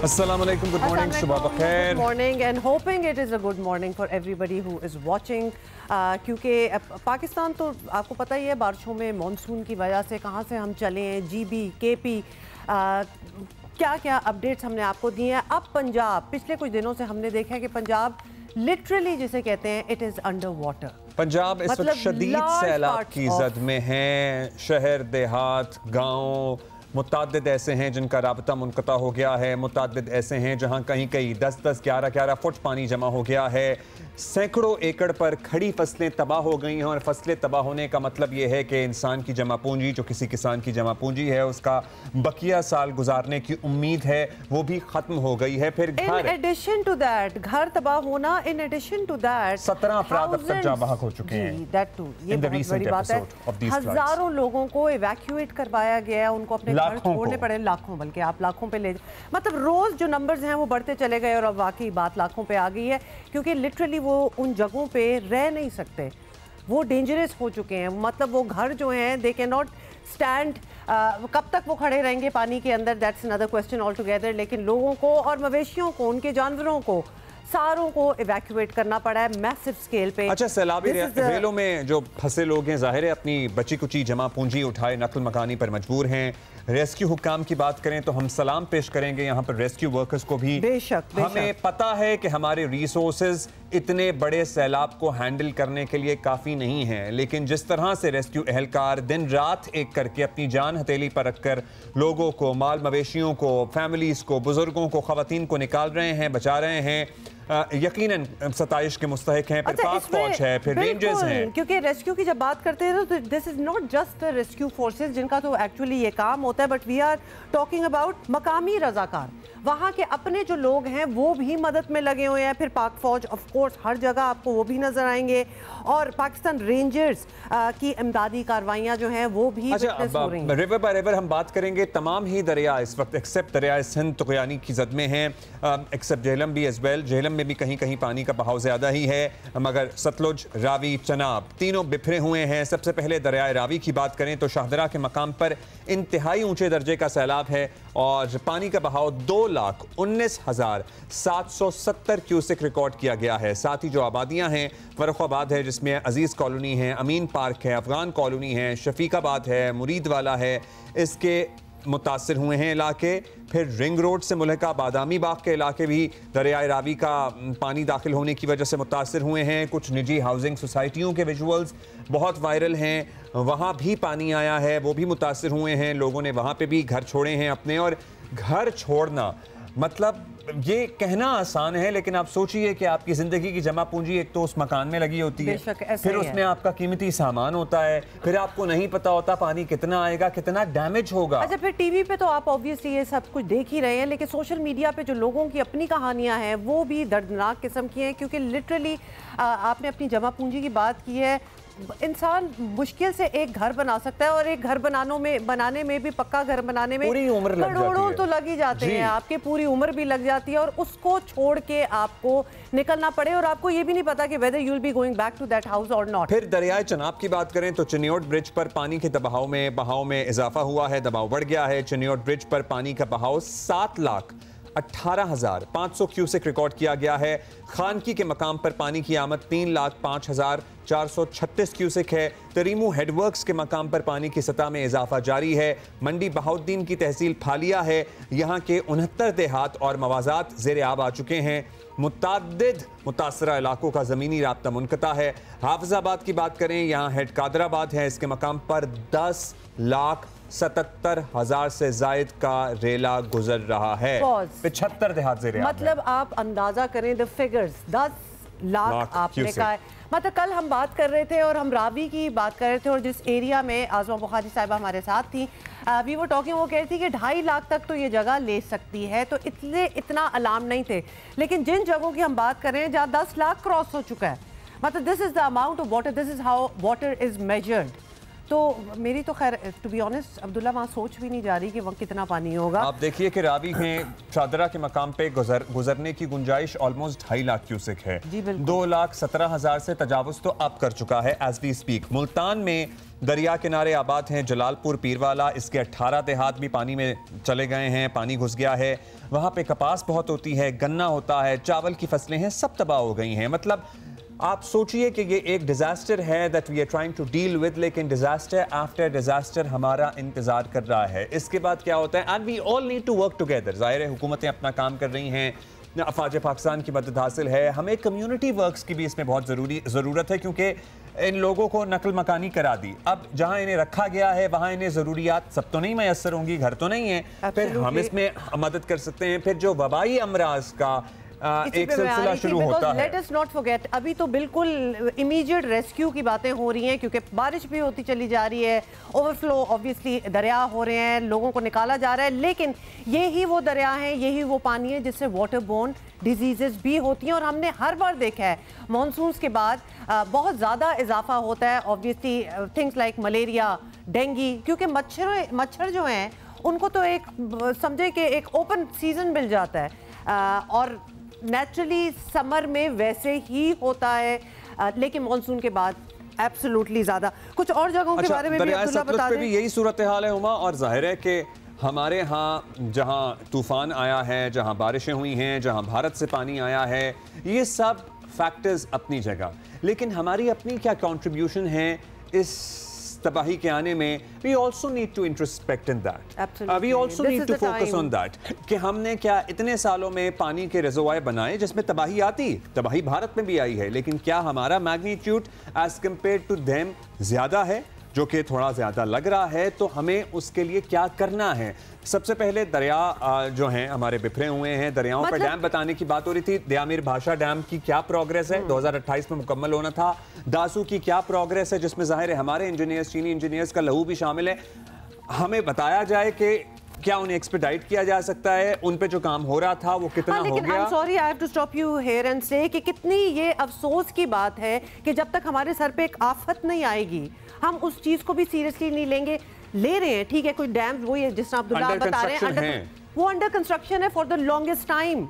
Assalamu alaikum, good morning, सुबह बखैर. Good morning and hoping it is a good morning for everybody who is watching. क्योंकि पाकिस्तान तो आपको पता ही है बारिशों में मॉनसून की वजह से कहाँ से हम चले हैं. GB, KP क्या क्या अपडेट्स हमने आपको दिए हैं. अब पंजाब पिछले कुछ दिनों से हमने देखा है कि पंजाब लिटरली जिसे कहते हैं it is under water. Punjab इस वक्त शदीद सैलाब की जद में है. शहर देहात गाँव मुतादिद ऐसे हैं जिनका राबता मुनक़ता हो गया है. मुतादिद ऐसे हैं जहां कहीं कहीं 10-10, 11-11 फुट पानी जमा हो गया है. सैकड़ों एकड़ पर खड़ी फसलें तबाह हो गई हैं. और फसलें तबाह होने का मतलब ये है कि इंसान की जमा पूंजी, जो किसी किसान की जमा पूंजी है, उसका बकिया साल गुजारने की उम्मीद है, वो भी ख़त्म हो गई है. फिर घर, इन एडिशन टू दैट, घर तबाह होना, इन एडिशन टू दैट 17 अफराद अब तक जाँ बहक हो चुके हैं. दैट टू, ये बहुत बड़ी बात है. हज़ारों लोगों को इवैक्यूएट करवाया गया, उनको अपने घर छोड़ने पड़े. लाखों, बल्कि आप लाखों पे ले, मतलब रोज जो नंबर्स हैं वो बढ़ते चले गए. और अब वाकई बात लाखों पे आ गई है क्योंकि लिटरली वो उन जगहों पे रह नहीं सकते. वो डेंजरस हो चुके हैं. मतलब वो घर जो हैं दे कैन नॉट स्टैंड. कब तक वो खड़े रहेंगे पानी के अंदर, that's another question all together. लेकिन लोगों को और मवेशियों को, उनके जानवरों को, सारों को इवैक्यूएट करना पड़ा है मैसिव स्केल पे. अच्छा, सैलाबी रेलों में जो फंसे लोग हैं जाहिर है अपनी बची कुची जमा पूंजी उठाए नकल मकानी पर मजबूर हैं. रेस्क्यू हुक्काम की बात करें तो हम सलाम पेश करेंगे यहाँ पर रेस्क्यू वर्कर्स को भी. बेशक हमें पता है कि हमारे रिसोर्सेज इतने बड़े सैलाब को हैंडल करने के लिए काफ़ी नहीं हैं, लेकिन जिस तरह से रेस्क्यू एहलकार दिन रात एक करके अपनी जान हथेली पर रखकर लोगों को, माल मवेशियों को, फैमिलीज़ को, बुजुर्गों को, ख़वातीन को निकाल रहे हैं, बचा रहे हैं, यकीनन सताइश के मुस्तहिक हैं. फिर पाक फौज है, फिर रेंजर्स हैं. क्योंकि रेस्क्यू की जब बात करते हैं तो this is not just the rescue forces जिनका तो एक्चुअली ये काम होता है, but we are talking about मकामी रजाकार. वहाँ के अपने जो लोग हैं वो भी मदद में लगे हुए हैं. फिर पाक फौज ऑफ कोर्स हर जगह आपको वो भी नजर आएंगे. और पाकिस्तान रेंजर्स की इमदादी कार्रवाइयाँ जो हैं वो भी विटनेस हो रही हैं. रिवर बाय रिवर हम बात करेंगे. तमाम ही दरिया इस वक्त एक्सेप्ट दरिया सिंध तुग़यानी की जद में हैं, एक्सेप्ट झेलम भी एज वेल. झेलम में भी कहीं कहीं पानी का बहाव ज़्यादा ही है, मगर सतलुज, रावी, चनाब तीनों बिखरे हुए हैं. सबसे पहले दरिया रावी की बात करें तो शाहदरा के मकाम पर इंतहाई ऊंचे दर्जे का सैलाब है और पानी का बहाव 2,19,770 क्यूसेक रिकॉर्ड किया गया है. साथ ही जो आबादियां हैं, फर्रुखाबाद है जिसमें अजीज़ कॉलोनी है, अमीन पार्क है, अफगान कॉलोनी है, शफीकाबाद है, मुरीदवाला है, इसके मुतासिर हुए हैं इलाके. फिर रिंग रोड से मुल्हका बादामी बाग के इलाके भी दरियाए रावी का पानी दाखिल होने की वजह से मुतासिर हुए हैं. कुछ निजी हाउसिंग सोसाइटियों के विजुअल्स बहुत वायरल हैं, वहाँ भी पानी आया है, वो भी मुतासिर हुए हैं. लोगों ने वहाँ पे भी घर छोड़े हैं अपने. और घर छोड़ना मतलब ये कहना आसान है, लेकिन आप सोचिए कि आपकी ज़िंदगी की जमा पूंजी एक तो उस मकान में लगी होती है, फिर उसमें आपका कीमती सामान होता है, फिर आपको नहीं पता होता पानी कितना आएगा, कितना डैमेज होगा. अच्छा, फिर टीवी पे तो आप ऑब्वियसली ये सब कुछ देख ही रहे हैं, लेकिन सोशल मीडिया पे जो लोगों की अपनी कहानियां हैं वो भी दर्दनाक किस्म की हैं. क्योंकि लिटरली आपने अपनी जमा पूंजी की बात की है. इंसान मुश्किल से एक घर बना सकता है और एक घर बनाने में भी, पक्का घर बनाने में पूरी उम्र करोड़ों तो लग ही जाते हैं. आपके पूरी उम्र भी लग जाती है और उसको छोड़ के आपको निकलना पड़े और आपको ये भी नहीं पता कि whether you will be going back to that house or not. फिर दरियाए चनाब की बात करें तो चिन्योट ब्रिज पर पानी के बहाव में इजाफा हुआ है, दबाव बढ़ गया है. चिन्योट ब्रिज पर पानी का बहाव 7,18,500 क्यूसेक रिकॉर्ड किया गया है. खानकी के मकाम पर पानी की आमद 3,05,436 क्यूसेक है. तरीमू हेडवर्क्स के मकाम पर पानी की सतह में इजाफा जारी है. मंडी बहाउद्दीन की तहसील फालिया है, यहाँ के 69 देहात और मवाजात ज़ेर आब आ चुके हैं. मुतादिद मुतासरा इलाकों का ज़मीनी राब्ता मुनक़ता है. हाफिज़ाबाद की बात करें, यहाँ हेड कादराबाद है, इसके मकाम पर 10,77,000 से जायद का रेला गुजर रहा है. 75 देहात ज़ेर आब. मतलब आप अंदाजा करें द फिगर्स, 10 लाख आपने कहा है. मतलब कल हम बात कर रहे थे और हम रावी की बात कर रहे थे और जिस एरिया में आज़मा बुखारी साहिबा हमारे साथ थी, वी वो टॉकिंग, वो कह रही थी कि 2.5 लाख तक तो ये जगह ले सकती है. तो इतना अलार्म नहीं थे. लेकिन जिन जगहों की हम बात कर रहे हैं जहाँ 10 लाख क्रॉस हो चुका है, मतलब this is the amount of water, this is how water is measured. तो मेरी तो खैर टू बी ऑनेस्ट अब्दुल्ला वहाँ सोच भी नहीं जा रही कि वहाँ कितना पानी होगा। आप देखिए कि रावी में शादरा के मकाम पे गुजरने की गुंजाइश ऑलमोस्ट 2.5 लाख क्यूसेक है। 2,17,000 से तजावुज तो अब कर चुका है एज वी स्पीक। मुल्तान में दरिया किनारे आबाद हैं जलालपुर, पीरवाला, इसके 18 देहात भी पानी में चले गए हैं, पानी घुस गया है। वहाँ पे कपास बहुत होती है, गन्ना होता है, चावल की फसलें हैं, सब तबाह हो गई हैं। मतलब आप सोचिए कि ये एक डिजास्टर है that we are trying to deal with, लेकिन डिजास्टर आफ्टर डिजास्टर हमारा इंतजार कर रहा है। इसके बाद क्या होता है? And we all need to work together. जाहिर है हुकूमतें अपना काम कर रही हैं, अफवाज पाकिस्तान की मदद हासिल है, हमें कम्युनिटी वर्क्स की भी इसमें बहुत ज़रूरत है, क्योंकि इन लोगों को नकल मकानी करा दी। अब जहाँ इन्हें रखा गया है वहाँ इन्हें ज़रूरियात सब तो नहीं मैसर होंगी, घर तो नहीं है, फिर हम इसमें मदद कर सकते हैं। फिर जो वबाई अमराज का एक सिलसिला शुरू होता है। लेट अस नॉट फॉरगेट, अभी तो बिल्कुल इमीडिएट रेस्क्यू की बातें हो रही हैं, क्योंकि बारिश भी होती चली जा रही है, ओवरफ्लो ऑब्वियसली दरिया हो रहे हैं, लोगों को निकाला जा रहा है, लेकिन ये ही वो दरिया हैं, यही वो पानी है जिससे वाटर बोर्न डिजीजेस भी होती हैं। और हमने हर बार देखा है मानसून के बाद बहुत ज़्यादा इजाफा होता है obviously things like malaria, dengue, क्योंकि मच्छर जो हैं उनको तो एक समझे कि एक ओपन सीजन मिल जाता है और नेचुरली समर में वैसे ही होता है, लेकिन मानसून के बाद एब्सोल्युटली ज्यादा। कुछ और जगहों के बारे में भी अब्दुल्ला बता दें। भी यही सूरत हाल है हुमा, और जाहिर है कि हमारे यहाँ जहाँ तूफान आया है, जहाँ बारिशें हुई हैं, जहाँ भारत से पानी आया है, ये सब फैक्टर्स अपनी जगह, लेकिन हमारी अपनी क्या कंट्रीब्यूशन है इस तबाही के आने में? we also need to introspect in that. We also need to focus on that कि हमने क्या इतने सालों में पानी के रिजर्वायर बनाए जिसमें तबाही आती, तबाही भारत में भी आई है, लेकिन क्या हमारा magnitude as compare to them ज्यादा है? जो कि थोड़ा ज़्यादा लग रहा है, तो हमें उसके लिए क्या करना है? सबसे पहले दरिया जो हैं हमारे बिखरे हुए हैं, दरियाओं पर डैम बताने की बात हो रही थी। दयामिर भाषा डैम की क्या प्रोग्रेस है? 2028 में मुकम्मल होना था। दासू की क्या प्रोग्रेस है, जिसमें जाहिर है हमारे इंजीनियर्स, चीनी इंजीनियर्स का लहू भी शामिल है। हमें बताया जाए कि क्या उन्हें एक्सपेडाइट किया जा सकता है, उन पे जो काम हो रहा था वो कितना हो गया? I'm sorry, I have to stop you here and say कि कितनी ये अफसोस की बात है कि जब तक हमारे सर पे एक आफत नहीं आएगी हम उस चीज को भी सीरियसली नहीं लेंगे। ले रहे हैं, ठीक है, कोई डैम वो ये जिस तरह अब्दुल्ला बता रहे हैं वो अंडर कंस्ट्रक्शन है फॉर द लॉन्गेस्ट टाइम।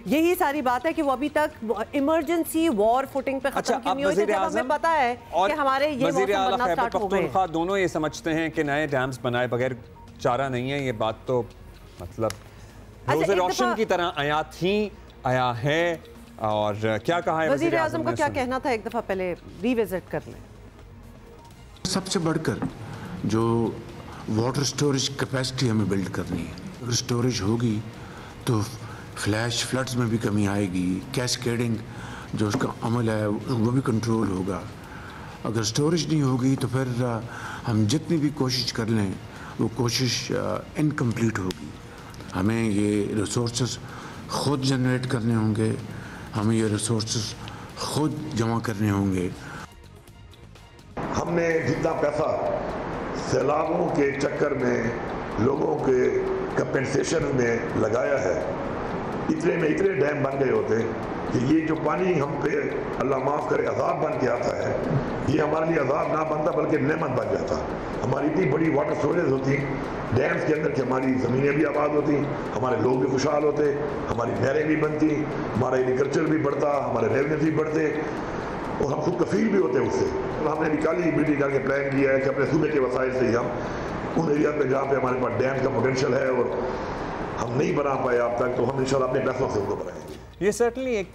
यही सारी बात है कि वो अभी तक इमरजेंसी वॉर फुटिंग पे खत्म क्यों नहीं हुई थी, जब हमें पता है कि हमारे ये मौसम बनना स्टार्ट हो गए। दोनों ये समझते हैं कि नए डैम्स बनाए बगैर चारा नहीं है। ये बात तो मतलब रोज़े रोशन की तरह आया है। और क्या कहा है वज़ीर आज़म का? क्या कहना था, एक दफा पहले रिविजिट कर लें। सबसे बढ़कर जो वाटर स्टोरेज कैपेसिटी हमें बिल्ड करनी है, अगर स्टोरेज होगी तो फ्लैश फ्लड्स में भी कमी आएगी, कैस्केडिंग जो उसका अमल है वो भी कंट्रोल होगा। अगर स्टोरेज नहीं होगी तो फिर हम जितनी भी कोशिश कर लें वो कोशिश इनकम्प्लीट होगी। हमें ये रिसोर्सेज खुद जनरेट करने होंगे, हमें ये रिसोर्सेज खुद जमा करने होंगे। हमने जितना पैसा सैलाबों के चक्कर में लोगों के कंपेंसेशन में लगाया है, इतने में इतने डैम बन गए होते कि ये जो पानी हम पे अल्लाह माफ़ करे अजाब बन के आता है, ये हमारे लिए अजाब ना बनता बल्कि नेमत बन जाता। हमारी इतनी बड़ी वाटर स्टोरेज होती डैम्स के अंदर कि हमारी ज़मीनें भी आबाद होती, हमारे लोग भी खुशहाल होते, हमारी नहरें भी बनती, हमारा एग्रीकल्चर भी बढ़ता, हमारे रेवेन्यू भी बढ़ते और हम खुद कफील भी होते उससे। तो हमने निकाली मीटिंग करके प्लान किया है कि अपने सूबे के वसाइल से ही हम उन एरिया पे जहाँ पे हमारे पास डैम का पोटेंशियल है और हम नहीं बना पाए अब तक, तो हम इंशाल्लाह अपने पैसों से उनको बनाएंगे। ये सर्टनली एक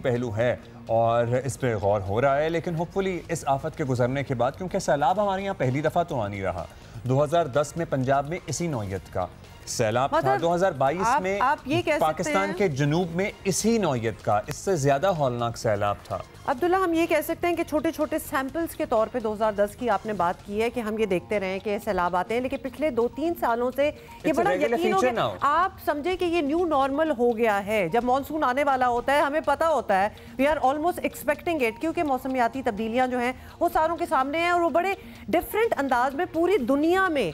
पहलू है, और इस पर गौर हो रहा है, लेकिन होपफुली इस आफत के गुजरने के बाद, क्योंकि सैलाब हमारे यहाँ पहली दफ़ा तो आ नहीं रहा। 2010 में पंजाब में इसी नौयत का सैलाब था, 2022 में आप ये कह पाकिस्तान के जनूब में इसी नौयत का इससे ज़्यादा हौलनाक सैलाब था। अब्दुल्ला, हम ये कह सकते हैं कि छोटे छोटे सैंपल्स के तौर पे 2010 की आपने बात की है कि हम ये देखते रहे कि सैलाब आते हैं, लेकिन पिछले 2-3 सालों से ये बड़ा यकीन हो गया। आप समझे कि ये न्यू नॉर्मल हो गया है। जब मानसून आने वाला होता है हमें पता होता है, we are almost expecting it, क्योंकि मौसमियाती तब्दीलियां जो हैं वो सारों के सामने हैं और वो बड़े डिफरेंट अंदाज में पूरी दुनिया में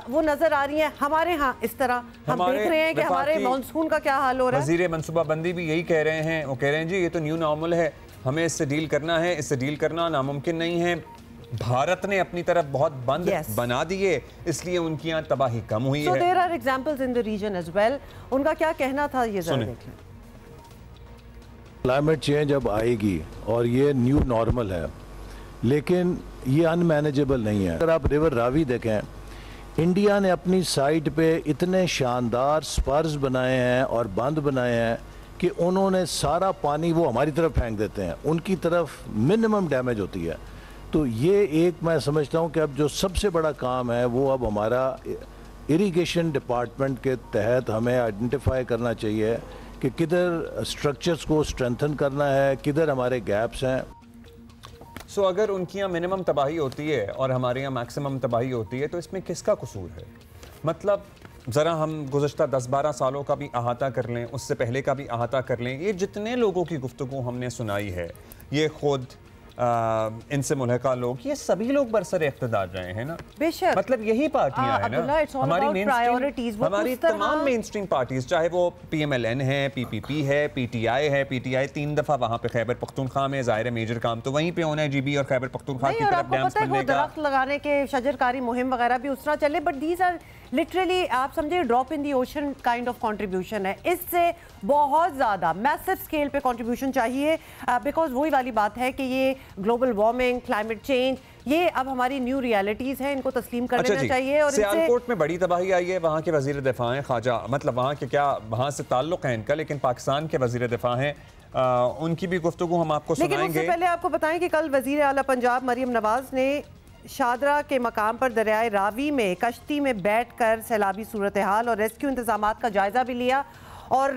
वो नजर आ रही है। हमारे यहाँ इस तरह हम देख रहे हैं कि हमारे मानसून का क्या हाल हो रहा है। वज़ीर मनसूबाबंदी भी यही कह रहे हैं, वो कह रहे हैं जी ये तो न्यू नॉर्मल है, हमें इससे डील करना है, इससे डील करना नामुमकिन नहीं है। भारत ने अपनी तरफ बहुत बंद बना दिए, इसलिए उनकी यहाँ तबाही कम हुई है। There are examples in the region as well. उनका क्या कहना था ये जरा देख लें। क्लाइमेट चेंज अब आएगी और ये न्यू नॉर्मल है, लेकिन ये अनमैनेजेबल नहीं है। अगर आप रिवर रावी देखें, इंडिया ने अपनी साइड पे इतने शानदार स्पर्स बनाए हैं और बंद बनाए हैं कि उन्होंने सारा पानी वो हमारी तरफ फेंक देते हैं, उनकी तरफ मिनिमम डैमेज होती है। तो ये एक मैं समझता हूँ कि अब जो सबसे बड़ा काम है वो अब हमारा इरिगेशन डिपार्टमेंट के तहत हमें आइडेंटिफाई करना चाहिए कि किधर स्ट्रक्चर्स को स्ट्रेंथन करना है, किधर हमारे गैप्स हैं। सो अगर उनकी यहाँ मिनिमम तबाही होती है और हमारे यहाँ मैक्सिमम तबाही होती है, तो इसमें किसका कसूर है? मतलब ज़रा हम गुज़श्ता 10-12 सालों का भी अहाता कर लें, उससे पहले का भी अहाता कर लें, ये जितने लोगों की गुफ्तगू हमने सुनाई है, ये खुद इनसे मुल्हका लोग, ये सभी लोग बरसर इख्तिदार रहे हैं ना। बेशक, मतलब यही पार्टियां हैं ना, हमारी तमाम मेन स्ट्रीम पार्टीज, चाहे वो PMLN है, PPP है, PTI है। PTI 3 दफा वहाँ पे खैबर पख्तूनख्वा में, ज़ाहिर मेजर काम तो वहीं पे होना है, GB और खैबर पख्तूनख्वा की तरफ डैम्स बनने का, दरख्त लगाने के शजरकारी मुहिम वगैरह भी उस तरह चले, बट दीज आर लिटरली आप समझिए drop in the ocean kind of contribution है। इससे बहुत ज़्यादा मैसिव स्केल पे कंट्रीब्यूशन चाहिए, बिकॉज वही वाली बात है कि ये ग्लोबल वार्मिंग, क्लाइमेट चेंज, ये अब हमारी न्यू रियलिटीज़ हैं, इनको तस्लीम कर लेना चाहिए। और सियालकोट में बड़ी तबाही आई है, वहाँ के वज़ीर दिफा हैं ख्वाजा, मतलब वहाँ के क्या वहाँ से ताल्लुक़ है इनका, लेकिन पाकिस्तान के वज़ीर दिफा हैं, उनकी भी गुफ्तगू हम आपको सुनाएंगे। लेकिन उससे पहले आपको बताएं कि कल वज़ीर आला पंजाब मरियम नवाज ने शादरा के मकाम पर दरियाए रावी में कश्ती में बैठकर सैलाबी सूरत हाल और रेस्क्यू इंतजामात का जायजा भी लिया। और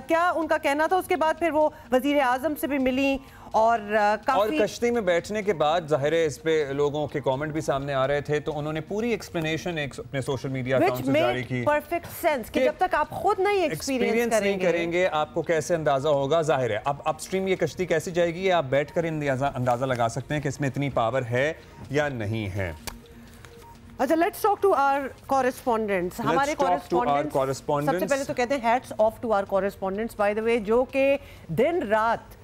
क्या उनका कहना था, उसके बाद फिर वो वजीर आजम से भी मिली और काफी कश्ती में बैठने के बाद जाहिर है इस पे लोगों के कमेंट भी सामने आ रहे थे, तो उन्होंने पूरी एक्सप्लेनेशन अपने सोशल मीडिया अकाउंट से जारी की। परफेक्ट सेंस कि जब तक आप खुद नहीं एक्सपीरियंस नहीं करेंगे आपको कैसे अंदाजा होगा। जाहिर है अब अपस्ट्रीम ये कश्ती कैसी जाएगी, ये आप बैठकर अंदाजा लगा सकते हैं कि इसमें इतनी पावर है या नहीं है। अच्छा, let's talk to our correspondents. हमारे कॉरेस्पॉन्डेंट्स सबसे पहले तो कहते हैं hats off to our correspondents by the way, जो कि दिन रात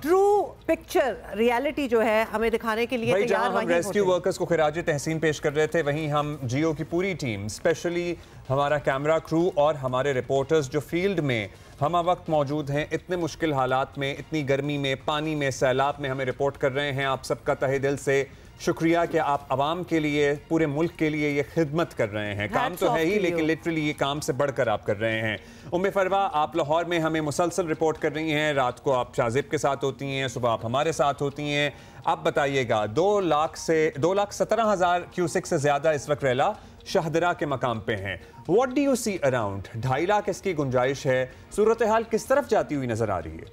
ट्रू पिक्चर रियलिटी जो है हमें दिखाने के लिए तैयार। जहां हम रेस्क्यू वर्कर्स को खिराज तहसीन पेश कर रहे थे, वहीं हम जियो की पूरी टीम, स्पेशली हमारा कैमरा क्रू और हमारे रिपोर्टर्स जो फील्ड में हम वक्त मौजूद हैं, इतने मुश्किल हालात में, इतनी गर्मी में, पानी में, सैलाब में हमें रिपोर्ट कर रहे हैं। आप सबका तहे दिल से शुक्रिया कि आप आवाम के लिए, पूरे मुल्क के लिए ये खिदमत कर रहे हैं। काम तो है ही, लेकिन लिटरली ये काम से बढ़कर आप कर रहे हैं। उम्मे फरवा, आप लाहौर में हमें मुसलसल रिपोर्ट कर रही हैं। रात को आप शाजिब के साथ होती हैं, सुबह आप हमारे साथ होती हैं। आप बताइएगा, 2,17,000 क्यूसिक से ज़्यादा इस वक्त रेला शाहदरा के मकाम पे हैं। What do you see around? 2.5 lakh इसकी गुंजाइश है। सूरत हाल किस तरफ जाती हुई नजर आ रही है?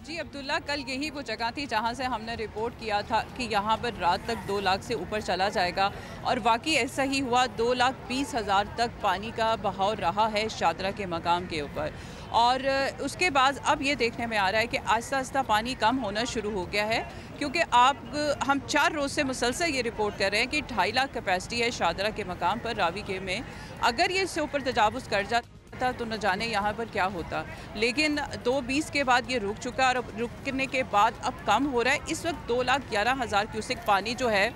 जी अब्दुल्ला, कल यही वो जगह थी जहां से हमने रिपोर्ट किया था कि यहां पर रात तक 2 लाख से ऊपर चला जाएगा, और वाकई ऐसा ही हुआ। 2,20,000 तक पानी का बहाव रहा है शादरा के मकाम के ऊपर। और उसके बाद अब ये देखने में आ रहा है कि आहिस्ता आहिस्ता पानी कम होना शुरू हो गया है, क्योंकि हम 4 रोज़ से मुसलसल ये रिपोर्ट कर रहे हैं कि 2.5 लाख कैपेसिटी है शादरा के मकाम पर रावी के में। अगर ये इससे ऊपर तजावुज़ कर जाता तो न जाने यहाँ पर क्या होता, लेकिन 2:20 के बाद ये रुक चुका है, और रुकने के बाद अब कम हो रहा है। इस वक्त 2,11,000 क्यूसिक पानी जो है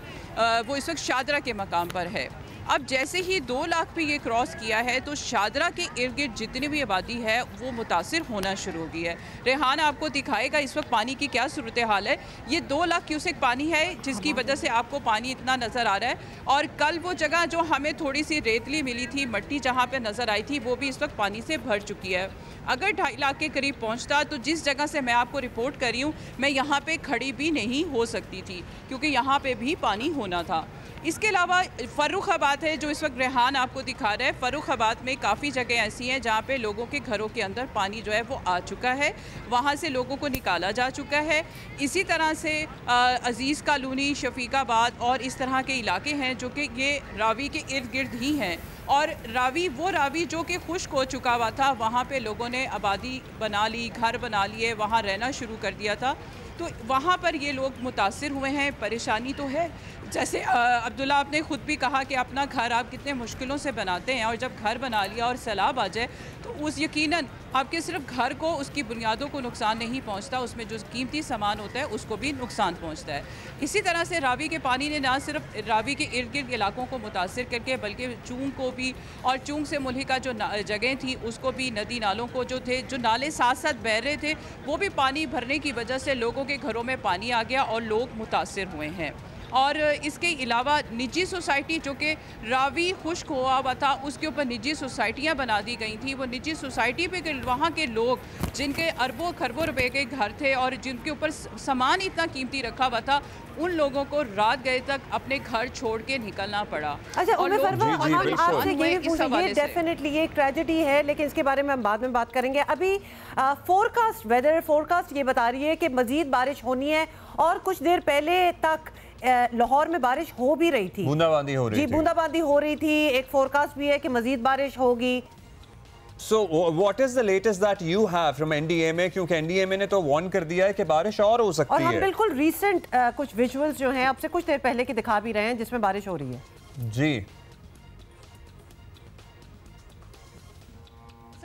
वो इस वक्त शादरा के मकाम पर है। अब जैसे ही 2 लाख पे ये क्रॉस किया है, तो शादरा के इर्द गिर्द जितनी भी आबादी है वो मुतासिर होना शुरू हो गई है। रेहान आपको दिखाएगा इस वक्त पानी की क्या सूरत हाल है। ये 2 लाख क्यूसेक पानी है, जिसकी वजह से आपको पानी इतना नज़र आ रहा है। और कल वो जगह जो हमें थोड़ी सी रेतली मिली थी, मट्टी जहाँ पे नज़र आई थी, वो भी इस वक्त पानी से भर चुकी है। अगर 2.5 लाख के करीब पहुँचता तो जिस जगह से मैं आपको रिपोर्ट कर रही हूँ, मैं यहाँ पर खड़ी भी नहीं हो सकती थी, क्योंकि यहाँ पर भी पानी होना था। इसके अलावा फर्रुखाबाद है जो इस वक्त रेहान आपको दिखा रहा है। फर्रुखाबाद में काफ़ी जगह ऐसी हैं जहाँ पे लोगों के घरों के अंदर पानी जो है वो आ चुका है, वहाँ से लोगों को निकाला जा चुका है। इसी तरह से अजीज़ कॉलोनी, शफीकाबाद और इस तरह के इलाके हैं जो कि ये रावी के इर्द गिर्द ही हैं। और वो रावी जो कि खुश्क हो चुका हुआ था, वहाँ पे लोगों ने आबादी बना ली, घर बना लिए, वहाँ रहना शुरू कर दिया था, तो वहाँ पर ये लोग मुतासिर हुए हैं। परेशानी तो है, जैसे अब्दुल्ला आपने खुद भी कहा कि अपना घर आप कितने मुश्किलों से बनाते हैं, और जब घर बना लिया और सैलाब आ जाए तो उस यकीनन आपके सिर्फ घर को, उसकी बुनियादों को नुकसान नहीं पहुंचता, उसमें जो कीमती सामान होता है उसको भी नुकसान पहुंचता है। इसी तरह से रावी के पानी ने ना सिर्फ रावी के इर्द गिर्द इलाकों को मुतासर करके बल्कि चूंग को भी, और चूंग से मुल्हिका जो जगह थी उसको भी, नदी नालों को जो थे, जो नाले साथ साथ बह रहे थे वो भी पानी भरने की वजह से लोगों के घरों में पानी आ गया और लोग मुतासर हुए हैं। और इसके अलावा निजी सोसाइटी जो कि रावी खुश्क हुआ था उसके ऊपर निजी सोसाइटियाँ बना दी गई थी। वो निजी सोसाइटी पे वहाँ के लोग जिनके अरबों खरबों रुपए के घर थे और जिनके ऊपर सामान इतना कीमती रखा हुआ था, उन लोगों को रात गए तक अपने घर छोड़ के निकलना पड़ा। अच्छा, ये डेफिनेटली ये एक ट्रेजेडी है, लेकिन इसके बारे में हम बाद में बात करेंगे। अभी फोरकास्ट, वेदर फोरकास्ट ये बता रही है कि मजीद बारिश होनी है, और कुछ देर पहले तक लाहौर में बारिश हो भी रही थी, बूंदाबांदी हो रही थी। बूंदाबांदी हो रही थी। एक फोरकास्ट भी है कि मजीद बारिश होगी। So what is the latest that you have from NDMA? क्योंकि NDMA ने तो वार्न कर दिया है कि बारिश और हो सकती है। और हम बिल्कुल रीसेंट कुछ विजुअल्स जो हैं आपसे कुछ देर पहले के दिखा भी रहे हैं जिसमें बारिश हो रही है। जी,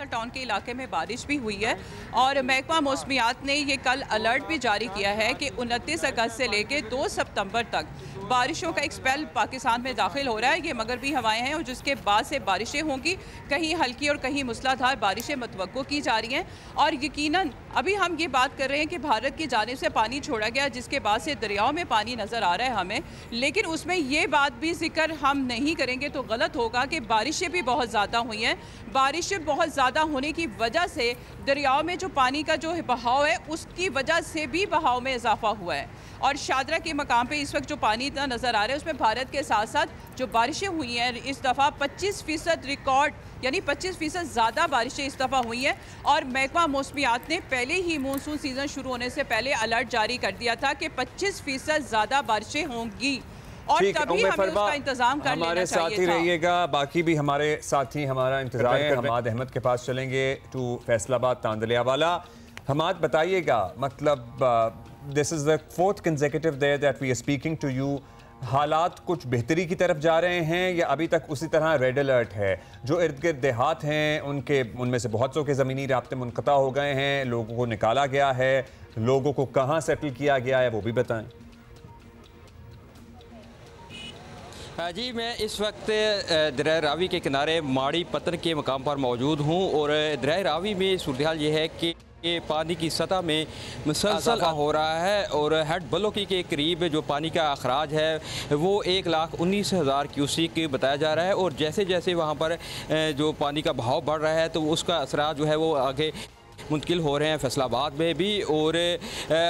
टाउन के इलाके में बारिश भी हुई है, और महकमा मौसमियात ने ये कल अलर्ट भी जारी किया है कि 29 अगस्त से लेकर 2 सितंबर तक बारिशों का एक स्पेल पाकिस्तान में दाखिल हो रहा है। ये मगरबी हवाएं हैं और जिसके बाद से बारिशें होंगी, कहीं हल्की और कहीं मूसलाधार बारिशें मतवक्को की जा रही हैं। और यकीनन अभी हम ये बात कर रहे हैं कि भारत की जानिब से पानी छोड़ा गया जिसके बाद से दरियाओं में पानी नज़र आ रहा है हमें, लेकिन उसमें ये बात भी जिक्र हम नहीं करेंगे तो गलत होगा कि बारिशें भी बहुत ज़्यादा हुई हैं। बारिशें बहुत ज़्यादा होने की वजह से दरियाओं में जो पानी का जो बहाव है उसकी वजह से भी बहाव में इजाफा हुआ है। और शादरा के मकाम पे इस वक्त जो पानी इतना नज़र आ रहा है उसमें भारत के साथ साथ जो बारिशें हुई हैं इस दफ़ा 25% रिकॉर्ड, यानी 25% ज़्यादा बारिशें इस दफ़ा हुई हैं। और महकमा मौसमियात ने पहले ही मानसून सीज़न शुरू होने से पहले अलर्ट जारी कर दिया था कि 25% ज़्यादा बारिशें होंगी, और तभी हमें उसका इंतजाम कर लेना चाहिए। हमारे साथ ही रहिएगा, बाकी भी हमारे साथी हमारा इंतजार है। हमाद अहमद के पास चलेंगे टू फैसलाबाद तांदलिया वाला। हमाद बताइएगा, मतलब this is the 4th consecutive day that we are speaking to you, हालात कुछ बेहतरी की तरफ जा रहे हैं या अभी तक उसी तरह रेड अलर्ट है? जो इर्द गिर्द देहात हैं उनमें से बहुत सौ के ज़मीनी राब्ते मुनक़ता हो गए हैं, लोगों को निकाला गया है, लोगों को कहाँ सेटल किया गया है वो भी बताएं। जी, मैं इस वक्त दरिया रावी के किनारे माड़ी पत्थर के मकाम पर मौजूद हूँ, और दरिया रावी में सूरत हाल ये है कि पानी की सतह में मुसलसल हो रहा है, और हेड बलोकी के करीब जो पानी का अखराज है वो 1,19,000 क्यूसिक बताया जा रहा है। और जैसे जैसे वहाँ पर जो पानी का बहाव बढ़ रहा है तो उसका असरात जो है वो आगे मुंतकिल हो रहे हैं फैसलाबाद में भी, और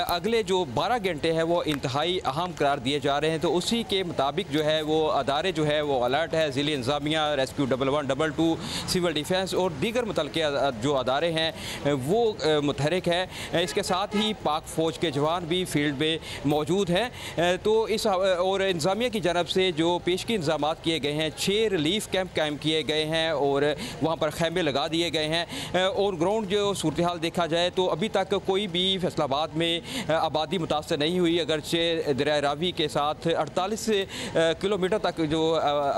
अगले जो 12 घंटे हैं वो इंतहाई अहम करार दिए जा रहे हैं। तो उसी के मुताबिक जो है वो अदारे जो है वो अलर्ट है, ज़िली इंतज़ामिया, रेस्क्यू 1122, सिविल डिफेंस और दीगर मुतलके जो अदारे हैं वो मुतहरिक है। इसके साथ ही पाक फ़ौज के जवान भी फील्ड में मौजूद हैं। तो इस और इंतज़ामिया की जानब से जो पेशगी इंतजाम किए गए हैं, 6 रिलीफ कैंप कायम किए गए हैं और वहाँ पर खैमे लगा दिए गए हैं। और ग्राउंड जो सूरत हाल देखा जाए तो अभी तक कोई भी फैसलाबाद में आबादी मुतासर नहीं हुई, अगरचे दरिया रावी के साथ 48 किलोमीटर तक जो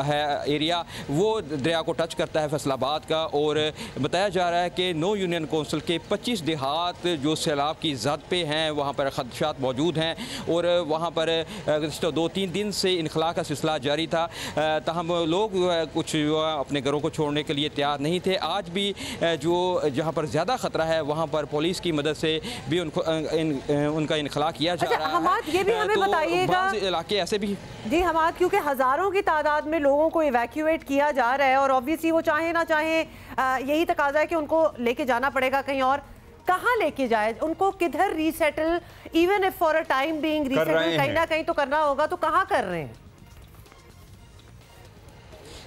है एरिया वो दरिया को टच करता है फैसलाबाद का। और बताया जा रहा है कि 9 यूनियन कौंसिल के 25 देहात जो सैलाब की जद पे हैं वहाँ पर खदशात मौजूद हैं, और वहाँ पर 2-3 दिन से इनखला का सिलसिला जारी था, तहम लोग कुछ अपने घरों को छोड़ने के लिए तैयार नहीं थे। आज भी जो जहाँ पर ज़्यादा ख़तरा है वहाँ पर पुलिस की मदद से भी उनका इनखला किया जा रहा है। हमाद, ये भी हमें बताइएगा, इलाके ऐसे भी जी हमाद, क्योंकि हज़ारों की तादाद में लोगों को इवैक्यूएट किया जा रहा है और ऑब्वियसली वो चाहे ना चाहे यही तकाजा है कि उनको लेके जाना पड़ेगा कहीं और। कहाँ लेके जाए उनको, किधर resettle, even if for a time being resettle कहीं ना कहीं तो करना होगा, तो कहाँ कर रहे हैं?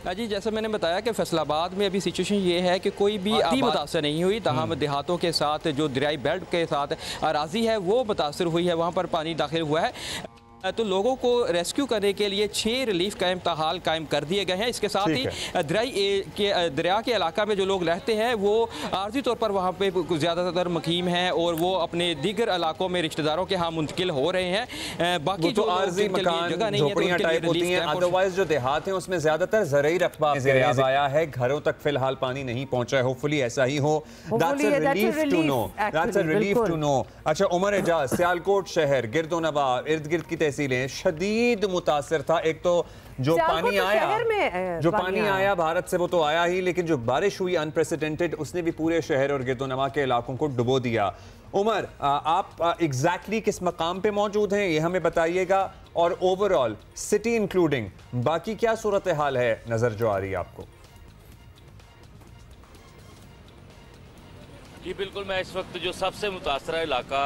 जी, जैसे मैंने बताया कि फैसलाबाद में अभी सिचुएशन ये है कि कोई भी आबादी मुतासर नहीं हुई, तमाम देहातों के साथ जो दरियाई बेल्ट के साथ अराजी है वो मुतासर हुई है, वहाँ पर पानी दाखिल हुआ है। तो लोगों को रेस्क्यू करने के लिए 6 रिलीफ कैंप ताहाल कायम कर दिए गए हैं। इसके साथ ही दरिया के इलाका में जो लोग रहते हैं वो आर्जी तौर पर वहाँ पे ज़्यादातर मुकीम हैं और वो अपने दीगर इलाकों में रिश्तेदारों के यहाँ मुंतकिल हो रहे हैं। बाकी जो आर्जी मकान झोपड़ियाँ टाइप होती हैं, अदरवाइज जो देहात हैं उसमें ज़्यादातर ज़रूरी रकबा आया है, घरों तक फिलहाल पानी नहीं पहुँचा है। होपफुली ऐसा ही हो। That's a relief to know. That's a relief to know. अच्छा, उमर एजाज, सियालकोट शहर, गिरदोनवा, इर्द गिर्द की तहसीलें शदीद मुतासर था। एक तो जो पानी आया भारत से वो तो आया ही, लेकिन जो बारिश हुई अनप्रेसिडेंटेड उसने भी पूरे शहर और गिरदोनवा के इलाकों को डुबो दिया। उमर, आप एग्जैक्टली किस मकाम पे मौजूद हैं ये हमें बताइएगा, और ओवरऑल सिटी इंक्लूडिंग बाकी क्या सूरत हाल है नजर जो आ रही है आपको? जी बिल्कुल, मैं इस वक्त जो सबसे मुतासरा इलाका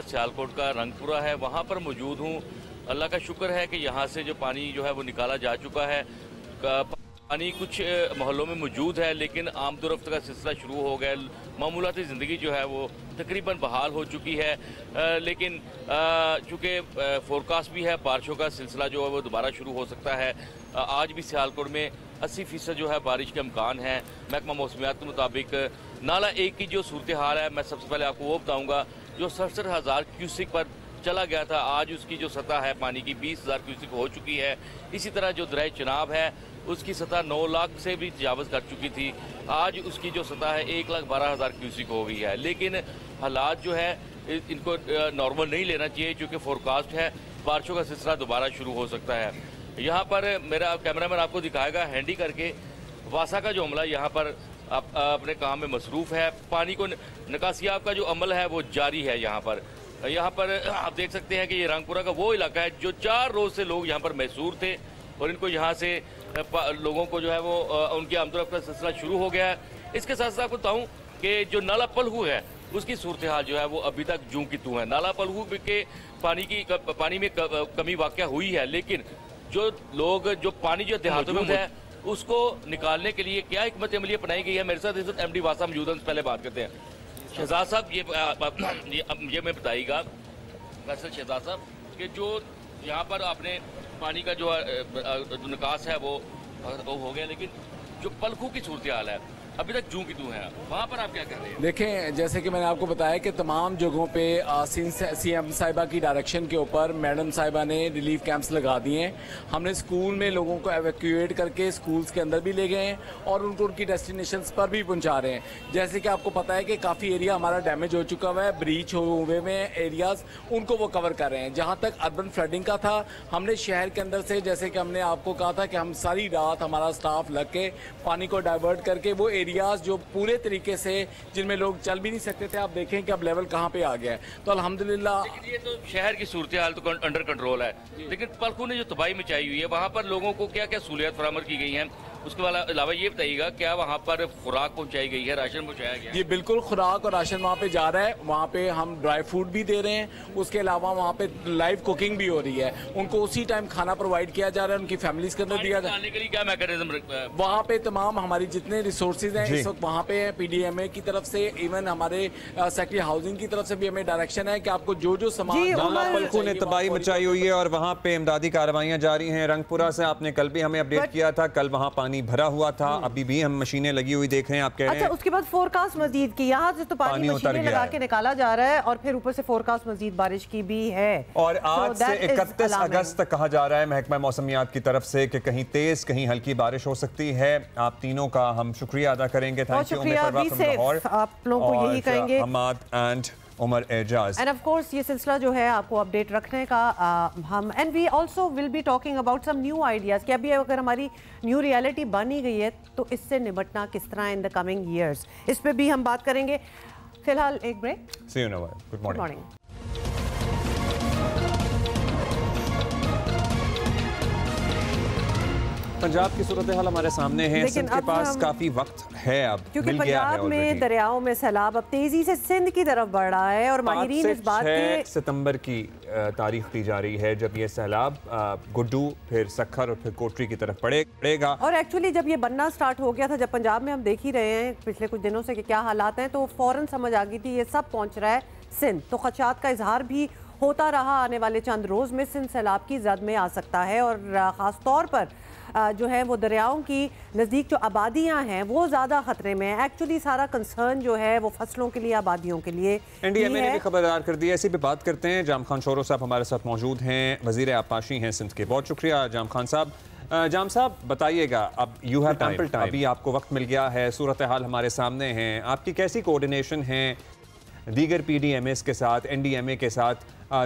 सियालकोट का रंगपुरा है वहाँ पर मौजूद हूँ। अल्लाह का शुक्र है कि यहाँ से जो पानी जो है वो निकाला जा चुका है। पानी कुछ मोहल्लों में मौजूद है, लेकिन आमदोरफ्त का सिलसिला शुरू हो गया। मामूलाती ज़िंदगी जो है वो तकरीबन बहाल हो चुकी है, लेकिन चूँकि फोरकास्ट भी है, बारिशों का सिलसिला जो है वो दोबारा शुरू हो सकता है। आज भी सियालकोट में 80% जो है बारिश के इम्कान है। महकमा मौसमियात के मुताबिक नाला 1 की जो सूरत हाल है, मैं सबसे पहले आपको वो बताऊँगा, जो 67,000 क्यूसिक पर चला गया था, आज उसकी जो सतह है पानी की 20,000 क्यूसिक हो चुकी है। इसी तरह जो दरिया चनाब है उसकी सतह 9 लाख से भी तजावज़ कर चुकी थी, आज उसकी जो सतह है 1,12,000 क्यूसिक हो गई है। लेकिन हालात जो है इनको नॉर्मल नहीं लेना चाहिए, क्योंकि फोरकास्ट है बारिशों का सिलसिला दोबारा शुरू हो सकता है। यहाँ पर मेरा कैमरामैन आपको दिखाएगा हैंडी करके वासा का जो अमला यहाँ पर अपने काम में मसरूफ़ है। पानी को निकासियाब का जो अमल है वो जारी है। यहाँ पर आप देख सकते हैं कि ये रंगपुरा का वो इलाका है जो 4 रोज़ से लोग यहाँ पर महसूर थे, और इनको यहाँ से लोगों को जो है वो उनकी आमदोरफ्त का सिलसिला शुरू हो गया है। इसके साथ साथ आपको बताऊँ कि जो नाला पलहू है उसकी सूरत हाल जो है वो अभी तक जूं की तूं है। नाला पलहू के पानी में कमी वाक़या हुई है, लेकिन जो लोग जो पानी जो देहातों में है उसको निकालने के लिए क्या हिकमत अमली अपनाई गई है। मेरे साथ इस वक्त MD वासा मौजूद हैं, पहले बात करते हैं। शहजाद साहब, ये मैं बताइएगा वैसे शहजाद साहब कि जो यहाँ पर आपने पानी का जो निकास है वो हो गया, लेकिन जो पलखू की सूरत हाल है अभी तक जूं की तू है, वहाँ पर आप क्या कर रहे हैं? देखें, जैसे कि मैंने आपको बताया कि तमाम जगहों पे CM साहिबा की डायरेक्शन के ऊपर मैडम साहिबा ने रिलीफ कैंप्स लगा दिए हैं। हमने स्कूल में लोगों को एवैक्यूएट करके स्कूल्स के अंदर भी ले गए हैं और उनको उनकी डेस्टिनेशंस पर भी पहुंचा रहे हैं। जैसे कि आपको पता है कि काफ़ी एरिया हमारा डैमेज हो चुका हुआ है, ब्रीच हुए में एरियाज़ उनको वो कवर कर रहे हैं। जहाँ तक अर्बन फ्लडिंग का था, हमने शहर के अंदर से, जैसे कि हमने आपको कहा था कि हम सारी रात हमारा स्टाफ लग के पानी को डाइवर्ट करके वो एरियाज जो पूरे तरीके से जिनमें लोग चल भी नहीं सकते थे, आप देखें कि अब लेवल कहाँ पे आ गया है। तो अल्हम्दुलिल्लाह ये तो शहर की सूरत हाल तो अंडर कंट्रोल है, लेकिन पलखू ने जो तबाही मचाई हुई है वहाँ पर लोगों को क्या क्या सहूलियत फराहम की गई हैं? उसके अलावा ये बताइएगा क्या वहाँ पर खुराक पहुँचाई गई है, राशन पहुँचाया गया है? ये बिल्कुल खुराक और राशन वहाँ पे जा रहा है। वहाँ पे हम ड्राई फूड भी दे रहे हैं, उसके अलावा वहाँ पे लाइव कुकिंग भी हो रही है। उनको उसी टाइम खाना प्रोवाइड किया जा रहा है, उनकी फैमिलीज के अंदर दिया जा रहा है। के लिए क्या मैकेनिज्म? वहाँ पे तमाम हमारी जितने रिसोर्सेज हैं इस वक्त वहाँ पे हैं। PDMA की तरफ से, इवन हमारे सेक्रेटरी हाउसिंग की तरफ से भी हमें डायरेक्शन है कि आपको जो जो सामान पलखू ने तबाही मचाई हुई है और वहाँ पे इमदादी कार्रवाइयाँ जारी हैं। रंगपुरा से आपने कल भी हमें अपडेट किया था, कल वहाँ पानी भरा हुआ था, अभी भी हम मशीनें लगी हुई देख रहे हैं। आप कह रहे हैं उसके बाद फोरकास्ट मजीद की, यहाँ से तो पानी मशीनें लगा के निकाला जा रहा है और फिर ऊपर से फोरकास्ट मजीद बारिश की भी है। और आज से 31 अगस्त तक कहा जा रहा है महकमा मौसमियात की तरफ से कि कहीं तेज कहीं हल्की बारिश हो सकती है। आप तीनों का हम शुक्रिया अदा करेंगे। Thank you. आप लोगों को यही कहेंगे Hammad and Umar Ejaz. And of course ये सिलसिला जो है आपको अपडेट रखने का हम and we also will be talking about some new ideas कि अभी अगर हमारी न्यू रियलिटी बन ही गई है तो इससे निपटना किस तरह इन द कमिंग ईयर्स, इस पे भी हम बात करेंगे। फिलहाल एक break. See you know, good morning. Punjab की सूरत हाल हमारे सामने है, सिंध के पास काफी वक्त है अब, क्योंकि पंजाब में दरियाओं में सैलाब अब तेजी से सिंध की तरफ बढ़ रहा है और माहिरीन इस बात के 6 सितंबर की तारीख दी जा रही है जब ये सैलाब गुड्डू, फिर सखर और फिर कोटरी की तरफ पड़ेगा। और एक्चुअली जब ये बनना स्टार्ट हो गया था, जब पंजाब में हम देख ही रहे हैं पिछले कुछ दिनों से कि क्या हालात हैं, तो फौरन समझ आ गई थी ये सब पहुंच रहा है सिंध। तो खदशात का इजहार भी होता रहा आने वाले चंद रोज़ में सिंध सैलाब की जद में आ सकता है। और ख़ास तौर पर जो है वो दरियाओं की नज़दीक जो आबादियां हैं वो ज़्यादा ख़तरे में है। एक्चुअली सारा कंसर्न जो है वो फसलों के लिए, आबादियों के लिए। एनडीएमए ने भी खबरदार कर दी है। इसी पे बात करते हैं। जाम खान शोरो साहब हमारे साथ मौजूद हैं, वज़ीर आबपाशी हैं सिंध के। बहुत शुक्रिया जाम खान साहब। जाम साहब बताइएगा, अब यू हैव एम्पल टाइम, अभी आपको वक्त मिल गया है, सूरत हाल हमारे सामने है, आपकी कैसी कोऑर्डिनेशन है दीगर PDMS के साथ, NDMA के साथ?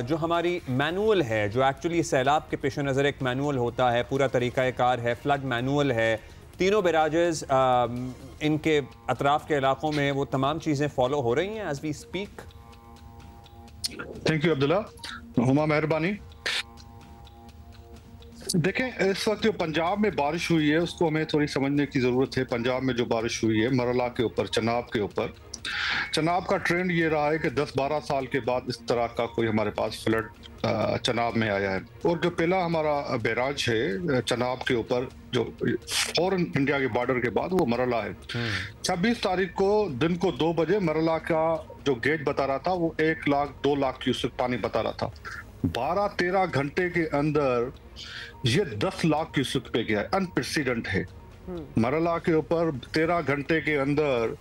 जो हमारी मैनुअल है, जो एक्चुअली सैलाब के पेश नज़र एक मैनुअल होता है, पूरा तरीक़ाकार है, फ्लड मैनुअल है, तीनों बैराजेस इनके अतराफ़ के इलाकों में वो तमाम चीज़ें फॉलो हो रही हैं as we speak? Thank you Abdullah, Huma मेहरबानी। देखें, इस वक्त जो पंजाब में बारिश हुई है उसको हमें थोड़ी समझने की ज़रूरत है। पंजाब में जो बारिश हुई है मरला के ऊपर, चनाब के ऊपर, चनाब का ट्रेंड ये रहा है कि 10-12 साल के बाद इस तरह का कोई हमारे पास फ्लड चनाब में आया है। और जो पहला हमारा बैराज है चनाब के ऊपर जो फौरन इंडिया के बॉर्डर के बाद, वो मरला है। 26 तारीख को दिन को 2 बजे मरला का जो गेट बता रहा था वो 1 लाख 2 लाख क्यूसेक पानी बता रहा था। 12-13 घंटे के अंदर ये 10 लाख क्यूसेक पे गया है। अनप्रेसिडेंट है। मरला के ऊपर 13 घंटे के अंदर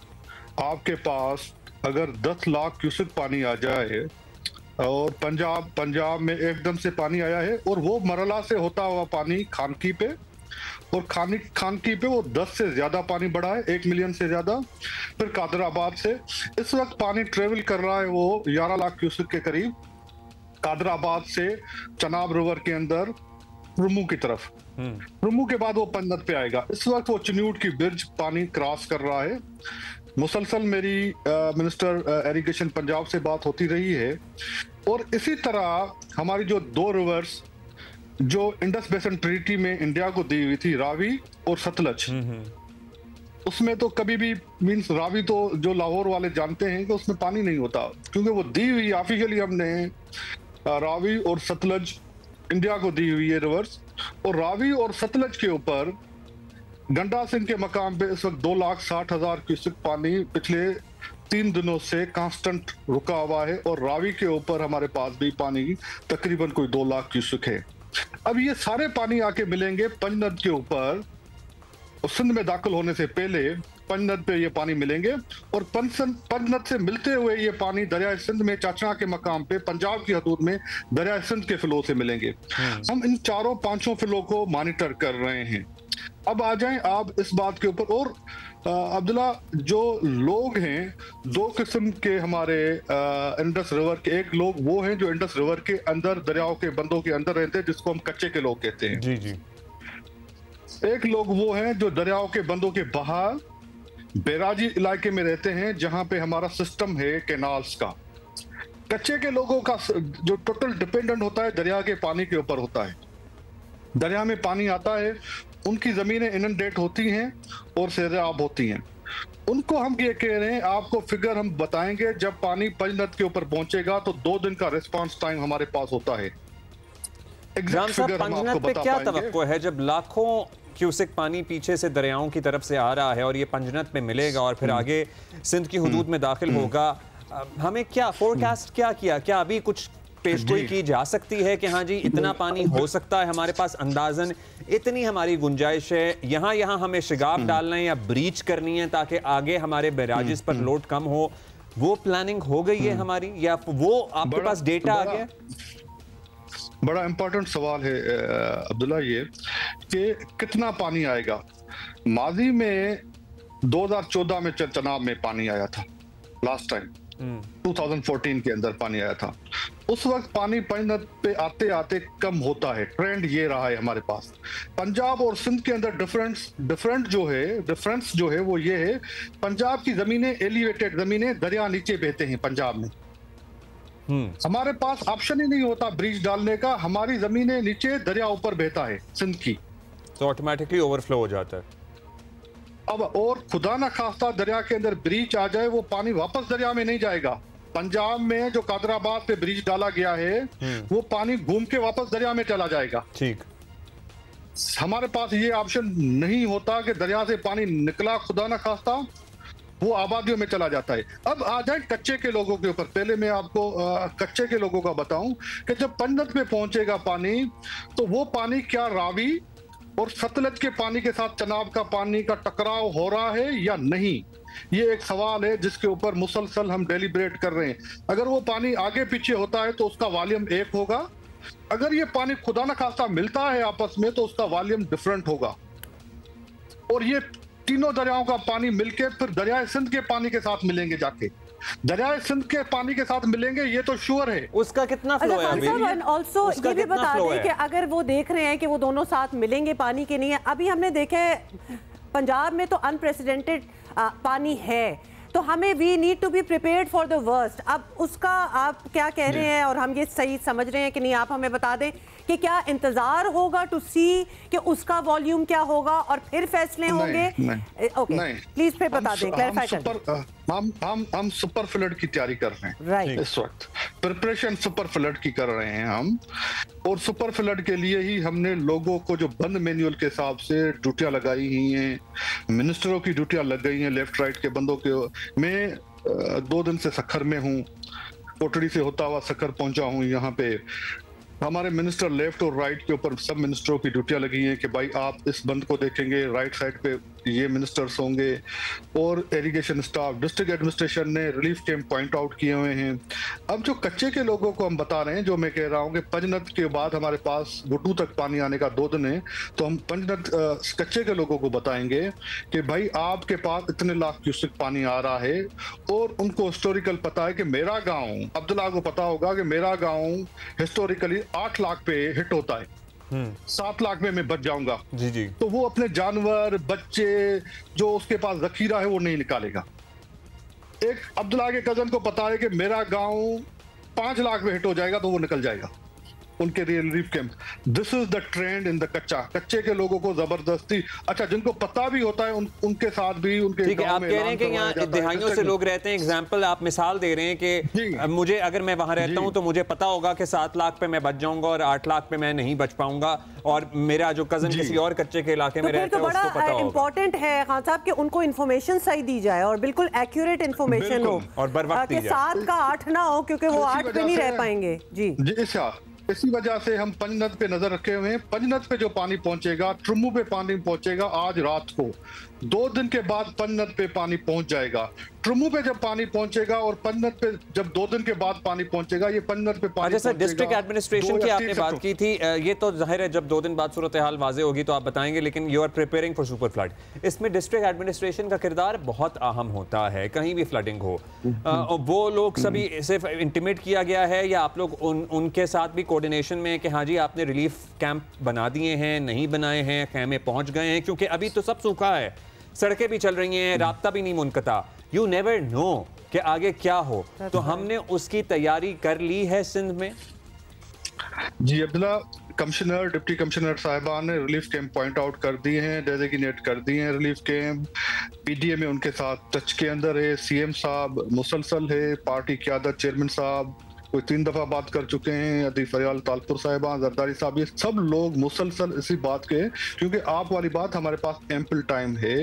आपके पास अगर 10 लाख क्यूसेक पानी आ जाए, और पंजाब में एकदम से पानी आया है, और वो मरला से होता हुआ पानी खानकी पे, और खानकी पे वो 10 से ज्यादा पानी बढ़ा है, 1 मिलियन से ज्यादा। फिर कादराबाद से इस वक्त पानी ट्रेवल कर रहा है वो 11 लाख क्यूसेक के करीब, कादराबाद से चनाब रिवर के अंदर रुमू की तरफ। रुमू के बाद वो पंजनत पे आएगा। इस वक्त वो चिन्यूट की ब्रिज पानी क्रॉस कर रहा है। मुसलसल मेरी मिनिस्टर इरिगेशन पंजाब से बात होती रही है, और इसी तरह हमारी जो 2 रिवर्स जो इंडस बेसिन ट्रीटी में इंडिया को दी हुई थी, रावी और सतलज, उसमें तो कभी भी मींस रावी तो जो लाहौर वाले जानते हैं कि उसमें पानी नहीं होता, क्योंकि वो दी हुई ऑफिशियली हमने रावी और सतलज इंडिया को दी हुई है रिवर्स। और रावी और सतलज के ऊपर गंडा सिंह के मकाम पे इस वक्त 2,60,000 क्यूसेक पानी पिछले 3 दिनों से कांस्टेंट रुका हुआ है, और रावी के ऊपर हमारे पास भी पानी तकरीबन कोई 2 लाख क्यूसेक है। अब ये सारे पानी आके मिलेंगे पंजनद के ऊपर, और सिंध में दाखिल होने से पहले पंजनद पे ये पानी मिलेंगे, और पंजनद से मिलते हुए ये पानी दरिया सिंध में चाचना के मकाम पे पंजाब की हदूद में दरिया सिंध के फ्लो से मिलेंगे। हम इन 4-5 फ्लो को मॉनिटर कर रहे हैं। अब आ जाएं आप इस बात के ऊपर। और अब्दुल्ला, जो लोग हैं 2 किस्म के हमारे इंडस रिवर के, एक लोग वो हैं जो इंडस रिवर के अंदर दरियाओं के बंदों के अंदर रहते हैं, जिसको हम कच्चे के लोग कहते हैं। जी। एक लोग वो हैं जो दरियाओं के बंदों के बाहर बैराजी इलाके में रहते हैं, जहां पे हमारा सिस्टम है कैनाल्स का। कच्चे के लोगों का जो टोटल डिपेंडेंट होता है दरिया के पानी के ऊपर होता है। दरिया में पानी आता है, उनकी जमीनें इनंडेट होती हैं और सैराब होती हैं। उनको हम ये कह रहे हैं, आपको फिगर हम बताएंगे जब पानी पंजनद के ऊपर पहुंचेगा तो 2 दिन का रिस्पांस टाइम हमारे पास होता है। पंजनद पे क्या तवक्को है जब लाखों क्यूसेक पानी पीछे से दरियाओं की तरफ से आ रहा है और ये पंजनद पे मिलेगा और फिर आगे सिंध की हुदूद में दाखिल होगा? हमें क्या फोरकास्ट क्या अभी कुछ पेशगोई की जा सकती है कि हाँ जी इतना पानी हो सकता है हमारे पास, अंदाजन इतनी हमारी गुंजाइश है, यहाँ हमें शिगाफ डालना है या ब्रीच करनी है ताकि आगे हमारे बैराजेस पर लोड कम हो? वो प्लानिंग हो गई है हमारी, या वो आपके पास डेटा आ गया? बड़ा इंपॉर्टेंट सवाल है अब्दुल्ला ये कि कितना पानी आएगा। माजी में 2014 में चनाब में पानी आया था, लास्ट टाइम 2014 के अंदर पानी आया था। उस वक्त पानी पंजनद पे आते आते कम होता है। ट्रेंड ये रहा है हमारे पास। पंजाब और सिंध के अंदर डिफरेंस जो है वो ये है, पंजाब की जमीनें एलिवेटेड जमीनें, दरिया नीचे बहते हैं पंजाब में। हमारे पास ऑप्शन ही नहीं होता ब्रिज डालने का, हमारी जमीनें नीचे, दरिया ऊपर बहता है सिंध की, तो ऑटोमेटिकली ओवरफ्लो हो जाता है। अब और खुदा ना खास्ता दरिया के अंदर ब्रिज आ जाए, वो पानी वापस दरिया में नहीं जाएगा। पंजाब में जो कादराबाद पे ब्रिज डाला गया है वो पानी घूम के वापस दरिया में चला जाएगा। ठीक, हमारे पास ये ऑप्शन नहीं होता कि दरिया से पानी निकला खुदा ना खास्ता वो आबादियों में चला जाता है। अब आ जाए कच्चे के लोगों के ऊपर। पहले मैं आपको कच्चे के लोगों का बताऊं कि जब पंजत में पहुंचेगा पानी, तो वो पानी क्या रावी और सतलज के पानी के साथ चनाब का पानी का टकराव हो रहा है या नहीं, ये एक सवाल है जिसके ऊपर मुसलसल हम डेलिब्रेट कर रहे हैं। अगर वो पानी आगे पीछे होता है तो उसका वॉल्यूम एक होगा, अगर ये पानी खुदा न खास्ता मिलता है आपस में तो उसका वॉल्यूम डिफरेंट होगा। और ये तीनों दरियाओं का पानी मिलके फिर दरियाए सिंध के पानी के साथ मिलेंगे, जाके दरियाए सिंध के पानी के साथ मिलेंगे, ये तो श्योर है। उसका कितना फ्लो है अभी? ऑल्सो ये भी बता दें कि अगर वो देख रहे हैं कि वो दोनों साथ मिलेंगे पानी के नहीं है, अभी हमने देखा है पंजाब में तो अनप्रेसिडेंटेड पानी है, तो हमें we need to be prepared for the worst. अब उसका आप क्या कह रहे हैं और हम ये सही समझ रहे हैं कि नहीं, आप हमें बता दें कि क्या इंतजार होगा टू सी कि उसका वॉल्यूम क्या होगा और फिर फैसले होंगे? ओके, प्लीज फिर बता दें, क्लैरिफाई कर। हम सुपर फ्लड की तैयारी कर रहे हैं राइट इस वक्त, प्रिपरेशन सुपर फ्लड की कर रहे हैं हम, और सुपर फ्लड के लिए ही हमने लोगों को जो बंद मैनुअल के हिसाब से ड्यूटियां लगाई हुई हैं, मिनिस्टरों की ड्यूटियां लग गई हैं, लेफ्ट राइट के बंदों के। मैं 2 दिन से सखर में हूँ, कोटड़ी से होता हुआ सखर पहुंचा हूँ। यहाँ पे हमारे मिनिस्टर लेफ्ट और राइट के ऊपर सब मिनिस्टरों की ड्यूटियां लगी हैं कि भाई आप इस बंद को देखेंगे, राइट साइड पे ये मिनिस्टर्स होंगे, और इरिगेशन स्टाफ, डिस्ट्रिक्ट एडमिनिस्ट्रेशन ने रिलीफ कैंप पॉइंट आउट किए हुए हैं। अब जो कच्चे के लोगों को हम बता रहे हैं, जो मैं कह रहा हूँ कि पंजनत के बाद हमारे पास घुटू तक पानी आने का 2 दिन है, तो हम पंजनत कच्चे के लोगों को बताएंगे कि भाई आपके पास इतने लाख क्यूसेक पानी आ रहा है, और उनको हिस्टोरिकल पता है कि मेरा गाँव, अब्दुल्ला को पता होगा कि मेरा गाँव हिस्टोरिकली 8 लाख पे हिट होता है, 7 लाख में मैं बच जाऊंगा। जी जी। तो वो अपने जानवर, बच्चे जो उसके पास जखीरा है वो नहीं निकालेगा। एक अब्दुल्ला के कजन को पता है कि मेरा गांव 5 लाख में हिट हो जाएगा, तो वो निकल जाएगा उनके relief camp. This is the trend in the कच्चे के लोगों को जबरदस्ती, अच्छा जिनको पता भी होता है उनके साथ भी उनके ठीक है। आप कह रहे हैं कि यहाँ दहाइयों से लोग रहते हैं, एग्जाम्पल आप मिसाल दे रहे हैं कि मुझे अगर मैं वहां रहता हूं तो मुझे पता होगा कि 7 लाख पे मैं बच जाऊंगा और 8 लाख पे मैं नहीं बच पाऊंगा, और मेरा जो कजन किसी और कच्चे के इलाके में रहता है उसको पता होगा। इंपॉर्टेंट है खान साहब कि उनको इन्फॉर्मेशन सही दी जाए और बिल्कुल एक्यूरेट इन्फॉर्मेशन हो, और बर वक्त 7 का 8 ना हो, क्योंकि वो 8 पे नहीं रह पाएंगे। जी, इसी वजह से हम पंजनद पे नजर रखे हुए हैं। पंजनद पे जो पानी पहुंचेगा, ट्रुमू पे पानी पहुंचेगा आज रात को, 2 दिन के बाद पंजनद पे पानी पहुंच जाएगा। ट्रुमू पे जब पानी पहुंचेगा और पंजनद पे जब 2 दिन के बाद पानी पहुंचेगा, ये पंजनद पे पानी जैसे डिस्ट्रिक्ट एडमिनिस्ट्रेशन की आपने बात की थी, ये तो जाहिर है जब 2 दिन बाद सूरत हाल वाजे होगी तो आप बताएंगे, लेकिन you are preparing for super flood. इसमें डिस्ट्रिक्ट एडमिनिस्ट्रेशन का किरदार बहुत अहम होता है, कहीं भी फ्लडिंग हो। वो लोग सभी सिर्फ इंटीमेट किया गया है या आप लोग उनके साथ भी कोऑर्डिनेशन में कि हाँ जी आपने रिलीफ कैंप बना दिए हैं, नहीं बनाए हैं, खेमे पहुंच गए हैं? क्योंकि अभी तो सब सूखा है, सड़कें भी चल रही हैं, राब्ता भी नहीं मुनक़ता, यू नेवर नो कि आगे क्या हो। तो हमने उसकी तैयारी कर ली है सिंध में? जी अब्दुल्ला, कमिश्नर, डिप्टी कमिश्नर साहिबान ने रिलीफ कैंप पॉइंट आउट कर दिए हैं, डेजिग्नेट कर दिए हैं रिलीफ कैंप। पीडीए में उनके साथ टच के अंदर है, सीएम साहब मुसलसल है, पार्टी क़यादत चेयरमैन साहब कोई 3 दफा बात कर चुके हैं, अदी फरियाल तालपुर साहिबान, जरदारी साहब, ये सब लोग मुसलसल इसी बात के, क्योंकि आप वाली बात हमारे पास एम्पल टाइम है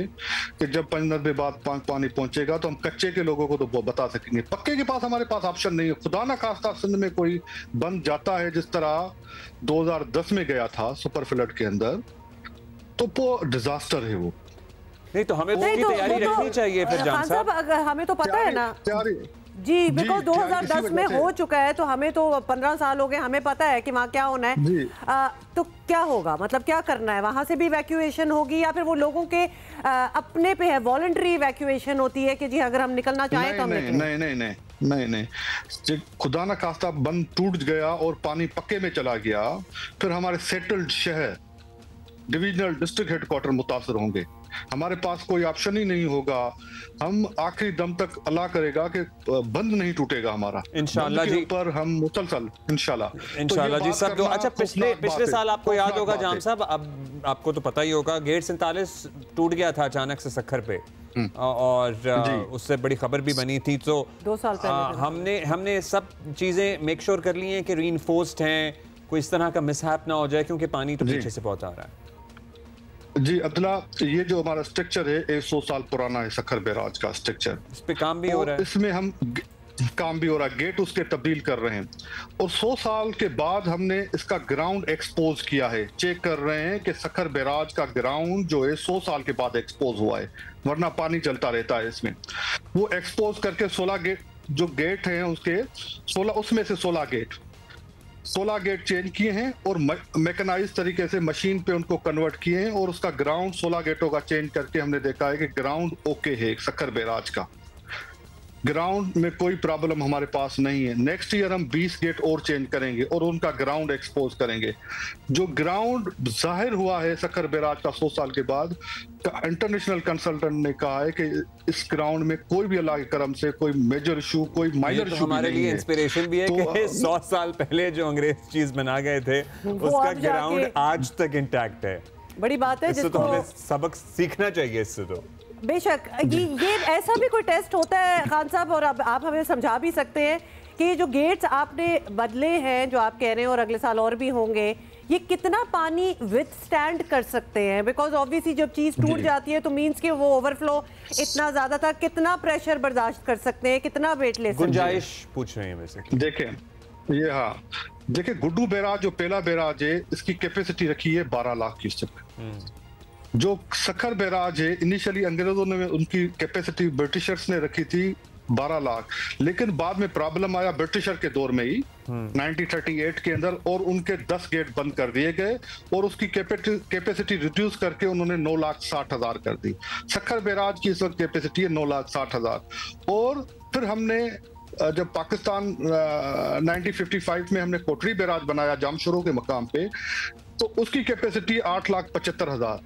कि जब पंजनद में बात पानी पहुंचेगा तो हम कच्चे के लोगों को तो बता सकेंगे। पक्के के पास हमारे पास ऑप्शन नहीं है। खुदा ना खास्ता सिंध में कोई बंद जाता है जिस तरह 2010 में गया था सुपर फ्लड के अंदर, तो वो डिजास्टर है वो। नहीं तो हमें तो तैयारी रखनी चाहिए फिर जान साहब। हमें तो पता है ना जी, बिकॉज 2010 में हो चुका है, तो हमें तो 15 साल हो गए, हमें पता है कि वहाँ क्या होना है। तो क्या होगा, मतलब क्या करना है? वहाँ से भी इवैक्यूएशन होगी या फिर वो लोगों के अपने पे है, वॉलंटरी इवैक्यूएशन होती है कि जी अगर हम निकलना चाहें तो हम निकलें? नहीं, खुदा ना खास्ता बंद टूट गया और पानी पक्के में चला गया, फिर हमारे सेटल्ड शहर, डिविजनल डिस्ट्रिक्ट हेडक्वार्टर मुतासर होंगे। हमारे पास कोई ऑप्शन ही नहीं होगा। हम आखिरी दम तक अल्लाह करेगा कि बंद नहीं टूटेगा हमारा, इंशाल्लाह जी, पर हम मुसलसल इंशाल्लाह जी सब। अच्छा, पिछले साल आपको याद होगा जाम साहब, अब आपको तो पता ही होगा, गेट 47 टूट गया था अचानक से सखर पे, और उससे बड़ी खबर भी बनी थी। तो 2 साल पहले हमने सब चीजें मेक श्योर कर ली हैं कि रीइंफोर्स्ड हैं, कोई इस तरह का मिसहैप ना हो जाए, क्योंकि पानी तो पीछे से बहुत आ रहा है। जी अब्दुल्ला, ये जो हमारा स्ट्रक्चर है 100 साल पुराना है, सखर बैराज का स्ट्रक्चर। इस पे काम भी हो रहा है, इसमें हम काम भी हो रहा है, गेट उसके तब्दील कर रहे हैं। और 100 साल के बाद हमने इसका ग्राउंड एक्सपोज किया है। चेक कर रहे हैं कि सखर बैराज का ग्राउंड जो है 100 साल के बाद एक्सपोज हुआ है, वरना पानी चलता रहता है इसमें। वो एक्सपोज करके 16 गेट जो गेट हैं उसके 16, उसमें से 16 गेट चेंज किए हैं और मैकेनाइज तरीके से मशीन पे उनको कन्वर्ट किए हैं। और उसका ग्राउंड 16 गेटों का चेंज करके हमने देखा है कि ग्राउंड ओके है सखर बैराज का। ग्राउंड में कोई प्रॉब्लम हमारे पास नहीं है। नेक्स्ट ईयर हम 20 गेट और चेंज करेंगे और उनका ग्राउंड एक्सपोज करेंगे। जो ग्राउंड जाहिर हुआ है सखर बैराज का 100 साल के बाद, इंटरनेशनल कंसल्टेंट ने कहा है कि इस ग्राउंड में कोई भी अल्लाह के करम से कोई मेजर इशू, कोई माइनर इशू हमारे लिए इंस्पिरेशन भी है कि 100 साल पहले जो अंग्रेज चीज बना गए थे उसका ग्राउंड आज तक इंटैक्ट है। बड़ी बात है, इससे तो हमें सबक सीखना चाहिए इससे तो। बेशक ये ऐसा भी कोई टेस्ट होता है खान साहब, और आप हमें समझा भी सकते हैं कि जो गेट्स आपने बदले हैं जो आप कह रहे हैं और अगले साल और भी होंगे, ये कितना पानी विथस्टैंड कर सकते हैं? बिकॉज ऑब्वियसली जब चीज़ टूट जाती है तो मींस कि वो ओवरफ्लो इतना ज़्यादा था, कितना प्रेशर बर्दाश्त कर सकते हैं, कितना वेट ले सकते हैं? गुंजाइश पूछ रहे हैं वैसे। देखें ये, हाँ देखिए, गुड्डू बैराज जो पहला बैराज है इसकी कैपेसिटी रखी है 12 लाख क्यूसेक। जो सखर बैराज है इनिशियली अंग्रेजों ने उनकी कैपेसिटी ब्रिटिशर्स ने रखी थी 12 लाख, लेकिन बाद में प्रॉब्लम आया ब्रिटिशर के दौर में ही 1938 के अंदर, और उनके 10 गेट बंद कर दिए गए और उसकी कैपेसिटी रिड्यूस करके उन्होंने 9,60,000 कर दी। सखर बैराज की इस वक्त कैपेसिटी है 9,60,000। और फिर हमने जब पाकिस्तान 1955 में हमने कोटरी बैराज बनाया जामशोरों के मकाम पे, तो उसकी कैपेसिटी 8,75,000।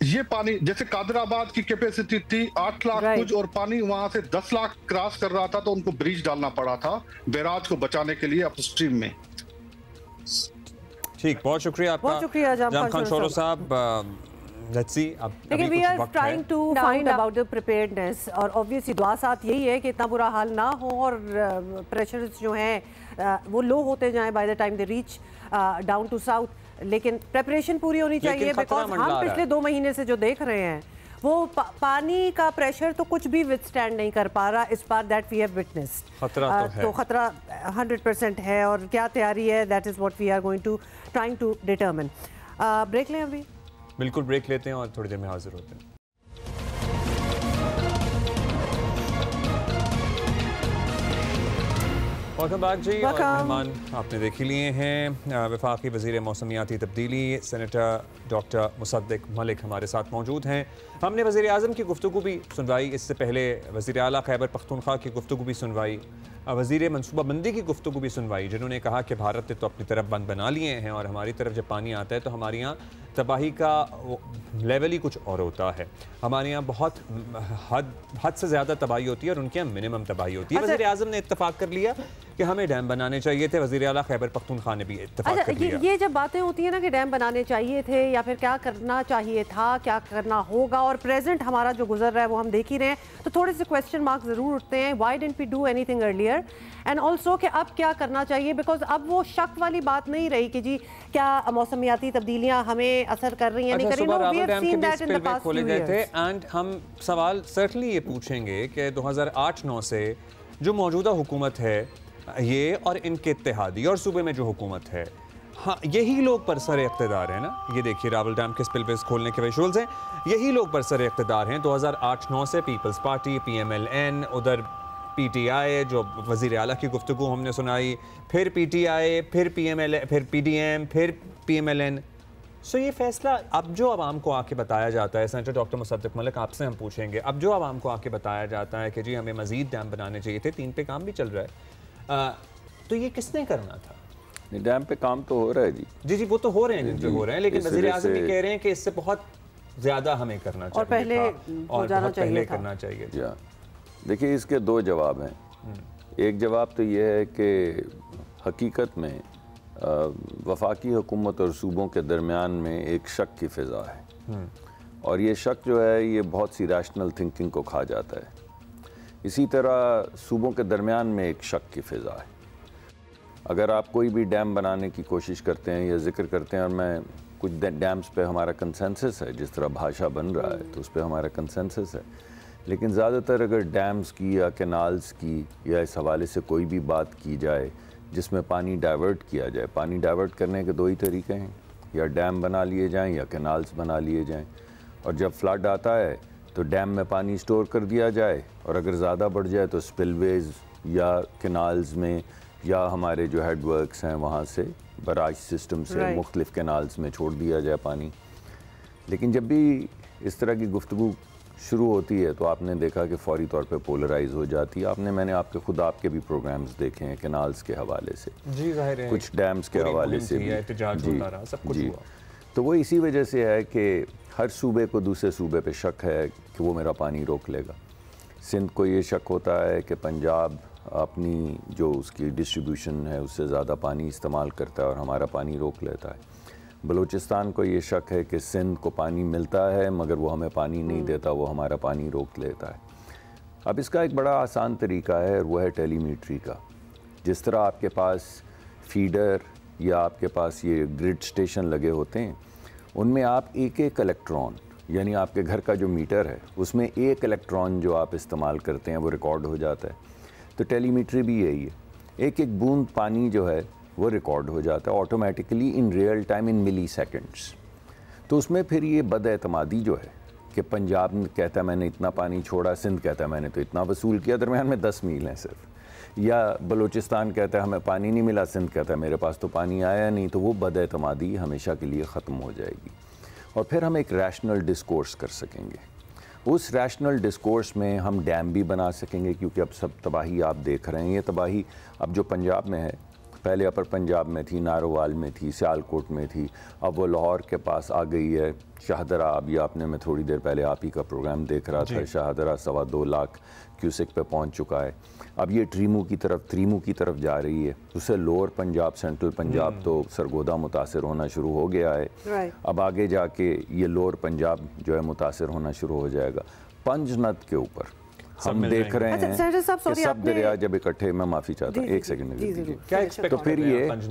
ये पानी जैसे कादराबाद की कैपेसिटी थी 8 लाख कुछ, और पानी वहां से 10 लाख क्रॉस कर रहा था तो उनको ब्रिज डालना पड़ा था बैराज को बचाने के लिए अपस्ट्रीम में। ठीक, बहुत शुक्रिया आपका, बहुत शुक्रिया जाम खान शोरो साहब। लेट्स सी, अब लेकिन we are trying to find about the preparedness, और ऑब्वियसली दुआ साथ यही है कि इतना बुरा हाल ना हो और प्रेशर्स जो हैं वो लो होते जाएं by the time they reach down to south. लेकिन प्रेपरेशन पूरी होनी चाहिए, बिकॉज हम पिछले 2 महीने से जो देख रहे हैं वो पानी का प्रेशर तो कुछ भी विथस्टैंड नहीं कर पा रहा इस बार, दैट वी हैव विटनेस्ड। तो खतरा 100% है, और क्या तैयारी है, that is what we are going to trying to determine. Break लें अभी? बिल्कुल ब्रेक लेते हैं और थोड़ी देर में हाजिर होते हैं। वेलकम बैक जी। और मेहमान आपने देख ही लिए हैं, वफाकी वज़ीर मौसमियाती तब्दीली सेनेटर डॉक्टर मुसद्दिक मलिक हमारे साथ मौजूद हैं। हमने वज़ीर आज़म की गुफ्तगू भी सुनवाई, इससे पहले वज़ीर आला खैबर पख्तूनख्वा की गुफ्तगू भी सुनवाई, वज़ीर मनसूबाबंदी की गुफ्तगू भी सुनवाई, जिन्होंने कहा कि भारत ने तो अपनी तरफ बंद बना लिए हैं और हमारी तरफ जब पानी आता है तो हमारे यहाँ तबाही का लेवल ही कुछ और होता है। हमारे यहाँ बहुत हद से ज़्यादा तबाही होती है और उनके यहाँ मिनिमम तबाही होती है। वज़ीर आज़म ने इत्तफाक कर लिया कि हमें डैम बनाने चाहिए थे, वज़ीर आला खैबर पख्तूनख्वा ने भी इत्तफाक कर लिया। ये जब बातें होती है ना कि डैम बनाने चाहिए थे या फिर क्या करना चाहिए था, क्या करना होगा, और प्रेजेंट हमारा जो गुजर रहा है वो हम देख ही रहे हैं, तो थोड़े से क्वेश्चन मार्क ज़रूर उठते हैं। Why didn't we do anything earlier, and also कि अब क्या करना चाहिए, बिकॉज अब वो शक वाली बात नहीं रही कि जी क्या मौसमियाती तब्दीलियां हमें असर कर रही हैं, नहीं कर रही। No, we have seen that in the past few years. And हम सवाल सर्टनली ये पूछेंगे कि 2008-9 से जो मौजूदा हुकूमत है ये और इनके इत्तेहादी और सूबे में जो हुकूमत है, हाँ यही लोग बरसर इक़्तिदार हैं ना। ये देखिए रावल डैम के स्पिलवेज खोलने के विजुअल्स हैं, यही लोग बरसर इक़्तिदार हैं। 2008-9 से पीपल्स पार्टी, PMLN, उधर PTI जो वज़ीर आला की गुफ्तगू हमने सुनाई, फिर PTI, फिर PML, फिर PDM, फिर PMLN। सो ये फैसला अब जो आवाम को आके बताया जाता है, सेनेटर डॉक्टर मुसद्दिक मलिक आपसे हम पूछेंगे, अब जो आवाम को आके बताया जाता है कि जी हमें मज़ीद डैम बनाने चाहिए थे, 3 पे काम भी चल रहा है, तो ये किसने करना था? डैम पे काम तो हो रहा है जी, वो तो हो रहे हैं जिनके हो रहे हैं, लेकिन वज़ीर आज़म भी कह रहे हैं कि इससे बहुत ज़्यादा हमें करना चाहिए और पहले करना चाहिए था। देखिए इसके 2 जवाब हैं। एक जवाब तो ये है कि हकीकत में वफाकी हुकूमत और सूबों के दरमियान में एक शक की फ़िज़ा है, और ये शक जो है ये बहुत सी रैशनल थिंकिंग को खा जाता है। इसी तरह सूबों के दरमियान में एक शक की फ़िज़ा है। अगर आप कोई भी डैम बनाने की कोशिश करते हैं या जिक्र करते हैं, और मैं कुछ डैम्स पे हमारा कंसेंसस है, जिस तरह भाषा बन रहा है तो उस पर हमारा कंसेंसस है। लेकिन ज़्यादातर अगर डैम्स की या कैनाल्स की या इस हवाले से कोई भी बात की जाए जिसमें पानी डाइवर्ट किया जाए, पानी डाइवर्ट करने के दो ही तरीके हैं, या डैम बना लिए जाएं या कैनाल्स बना लिए जाएं। और जब फ्लड आता है तो डैम में पानी स्टोर कर दिया जाए, और अगर ज़्यादा बढ़ जाए तो स्पिलवेज या कैनाल्स में या हमारे जो हेडवर्क्स हैं वहाँ से बराज सिस्टम से मुख्तलिफ कैनाल्स में छोड़ दिया जाए पानी। लेकिन जब भी इस तरह की गुफ्तगू शुरू होती है तो आपने देखा कि फौरी तौर पे पोलराइज हो जाती है। मैंने आपके भी प्रोग्राम्स देखे हैं कैनाल्स के हवाले से, जी ज़ाहिर है, कुछ डैम्स के हवाले से भी, सब कुछ हुआ। तो वो इसी वजह से है कि हर सूबे को दूसरे सूबे पे शक है कि वो मेरा पानी रोक लेगा। सिंध को ये शक होता है कि पंजाब अपनी जो उसकी डिस्ट्रीब्यूशन है उससे ज़्यादा पानी इस्तेमाल करता है और हमारा पानी रोक लेता है। बलूचिस्तान को ये शक है कि सिंध को पानी मिलता है मगर वो हमें पानी नहीं देता, वो हमारा पानी रोक लेता है। अब इसका एक बड़ा आसान तरीका है और वो है टेलीमीट्री का। जिस तरह आपके पास फीडर या आपके पास ये ग्रिड स्टेशन लगे होते हैं, उनमें आप एक एक इलेक्ट्रॉन, यानी आपके घर का जो मीटर है उसमें एक इलेक्ट्रॉन जो आप इस्तेमाल करते हैं वो रिकॉर्ड हो जाता है। तो टेलीमीट्री भी यही है, एक एक बूंद पानी जो है वो रिकॉर्ड हो जाता है automatically in real time in milliseconds. तो उसमें फिर ये बदएतमादी जो है कि पंजाब कहता है मैंने इतना पानी छोड़ा, सिंध कहता है मैंने तो इतना वसूल किया, दरमियान में 10 मील हैं सिर्फ, या बलूचिस्तान कहता है हमें पानी नहीं मिला, सिंध कहता है मेरे पास तो पानी आया नहीं, तो वो बदएतमादी हमेशा के लिए ख़त्म हो जाएगी और फिर हम एक रैशनल डिस्कोर्स कर सकेंगे। उस रैशनल डिस्कोर्स में हम डैम भी बना सकेंगे, क्योंकि अब सब तबाही आप देख रहे हैं, ये तबाही अब जो पंजाब में है, पहले अपर पंजाब में थी, नारोवाल में थी, सियालकोट में थी, अब वो लाहौर के पास आ गई है। शाहदरा, अभी आपने, मैं थोड़ी देर पहले आप ही का प्रोग्राम देख रहा था, शाहदरा 2.25 लाख क्यूसेक पे पहुंच चुका है। अब ये त्रीमू की तरफ जा रही है, उससे लोअर पंजाब, सेंट्रल पंजाब तो सरगोदा मुतासर होना शुरू हो गया है। अब आगे जाके ये लोअर पंजाब जो है मुतासर होना शुरू हो जाएगा। पंजनद के ऊपर हम देख रहे हैं कि सब दरिया जब इकट्ठे, मैं माफ़ी चाहता हूँ, एक सेकंड, तो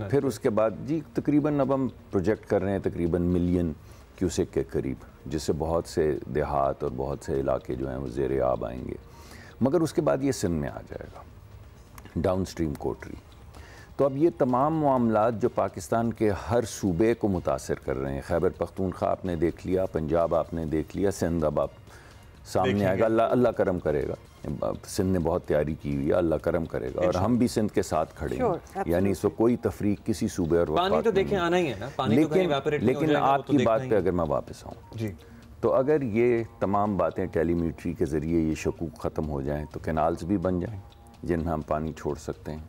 फिर उसके बाद जी तकरीबन अब हम प्रोजेक्ट कर रहे हैं तकरीबन मिलियन क्यूसेक के करीब, जिससे बहुत से देहात और बहुत से इलाके जो हैं वो ज़ेरे आब आएंगे। मगर उसके बाद ये सिंध में आ जाएगा, डाउन स्ट्रीम कोटरी। तो अब ये तमाम मामलात जो पाकिस्तान के हर सूबे को मुतासर कर रहे हैं, खैबर पख्तूनख्वा आपने देख लिया, पंजाब आपने देख लिया, सिंध अब आप सामने आएगा, अल्लाह करम करेगा। सिंध ने बहुत तैयारी की हुई है, अल्लाह करम करेगा और हम भी सिंध के साथ खड़े हैं, यानी इसको कोई तफरीक किसी सूबे और पानी तो देखें आना ही है ना, पानी लेकिन आपकी बात पे अगर मैं वापस आऊँ जी, तो अगर ये तमाम बातें टेलीमीट्री के ज़रिए ये शकूक ख़त्म हो जाएं तो कैनाल्स भी बन जाएं जिनमें हम पानी छोड़ सकते हैं,